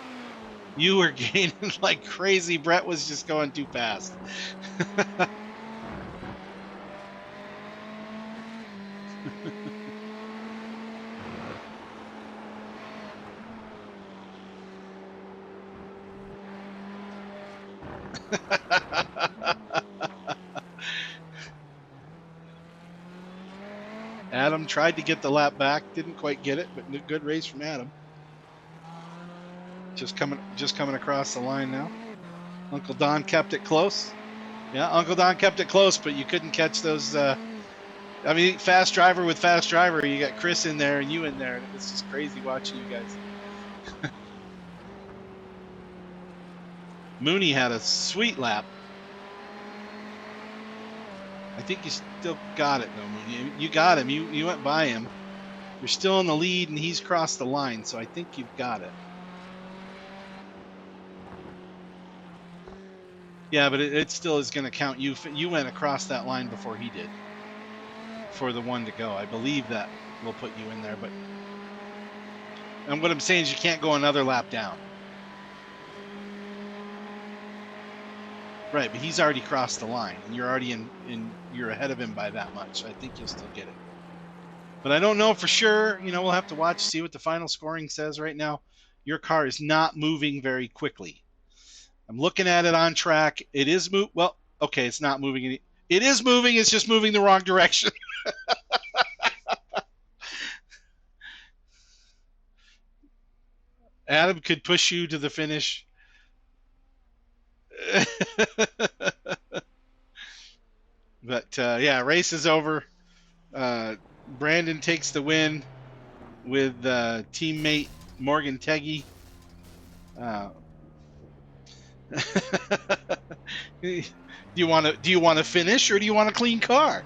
You were gaining like crazy. Brett was just going too fast. Adam tried to get the lap back, didn't quite get it, but good race from Adam. Just coming across the line now. Uncle Don kept it close. Yeah, Uncle Don kept it close, but you couldn't catch those. I mean, fast driver with fast driver. You got Chris in there and you in there, and it's just crazy watching you guys. Mooney had a sweet lap. I think you still got it though, Mooney. You got him. You went by him. You're still in the lead, and he's crossed the line, so I think you've got it. Yeah, but it still is going to count. You went across that line before he did for the one to go. I believe that will put you in there. But and what I'm saying is you can't go another lap down. Right, but he's already crossed the line, and you're already you're ahead of him by that much. So I think you'll still get it. But I don't know for sure. You know, we'll have to watch, see what the final scoring says right now. Your car is not moving very quickly. I'm looking at it on track. It is well, okay, it's not moving. It is moving. It's just moving the wrong direction. Adam could push you to the finish. But yeah, race is over. Brandon takes the win with teammate Morgan Teggy. Do you want to finish, or do you want a clean car?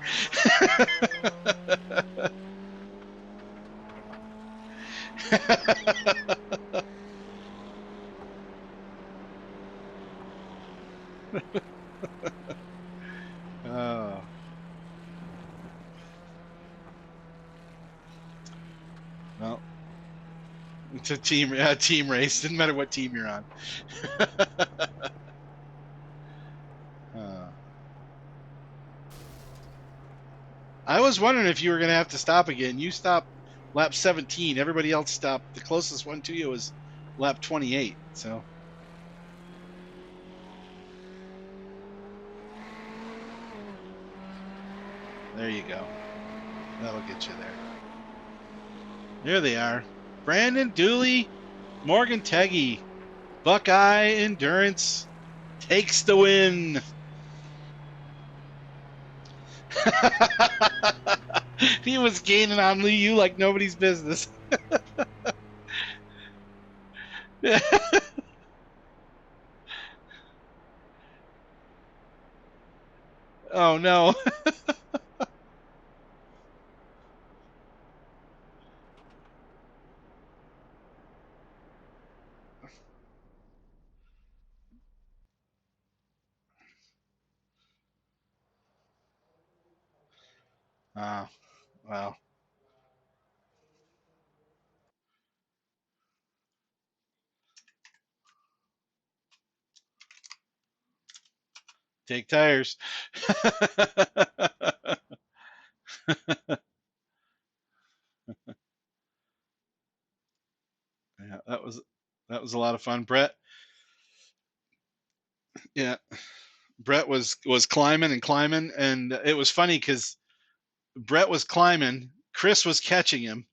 Oh. Well, it's a team race. Doesn't matter what team you're on. I was wondering if you were going to have to stop again. You stopped lap 17. Everybody else stopped. The closest one to you was lap 28. So. There you go. That'll get you there. There they are. Brandon Dooley, Morgan Teggy, Buckeye Endurance takes the win. He was gaining on you like nobody's business. Oh no. Well. Take tires. Yeah, that was a lot of fun, Brett. Yeah, Brett was climbing, and it was funny because Brett was climbing, Chris was catching him,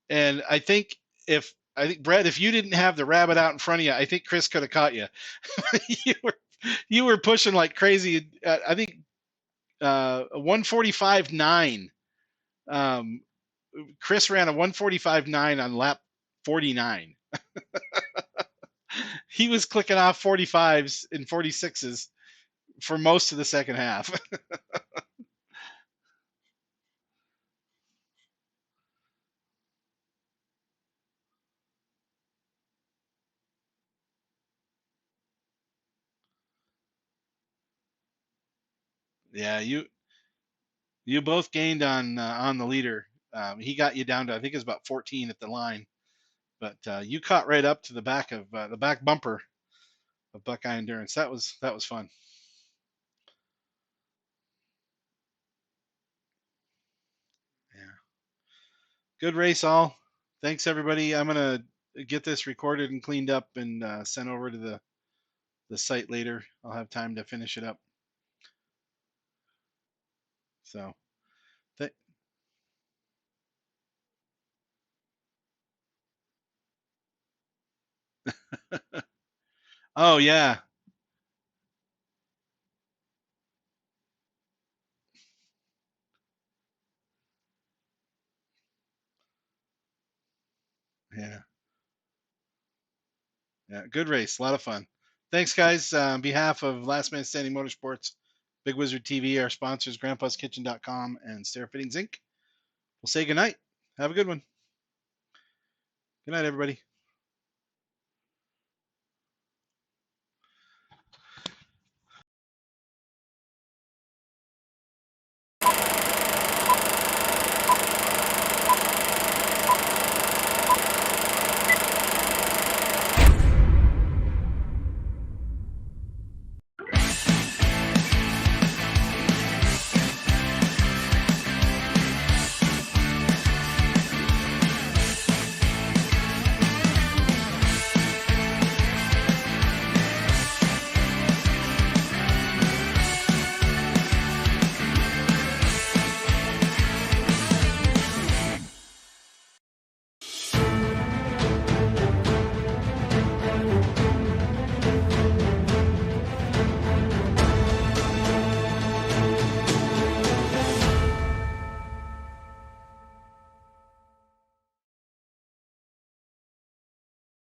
and I think if I think Brett, if you didn't have the rabbit out in front of you, I think Chris could have caught you. you were pushing like crazy. I think 145.9. Chris ran a 145.9 on lap 49. He was clicking off 45s and 46s for most of the second half. Yeah, you both gained on the leader. He got you down to, I think it was about 14 at the line, but you caught right up to the back of the back bumper of Buckeye Endurance. That was fun. Yeah, good race all. Thanks everybody. I'm gonna get this recorded and cleaned up and sent over to the site later. I'll have time to finish it up. So, th- oh yeah, yeah, yeah. Good race, a lot of fun. Thanks guys. On behalf of Last Man Standing Motorsports, Big Wizard TV, our sponsors, Grandpa'sKitchen.com and Stair Fittings Inc. We'll say goodnight. Have a good one. Good night, everybody.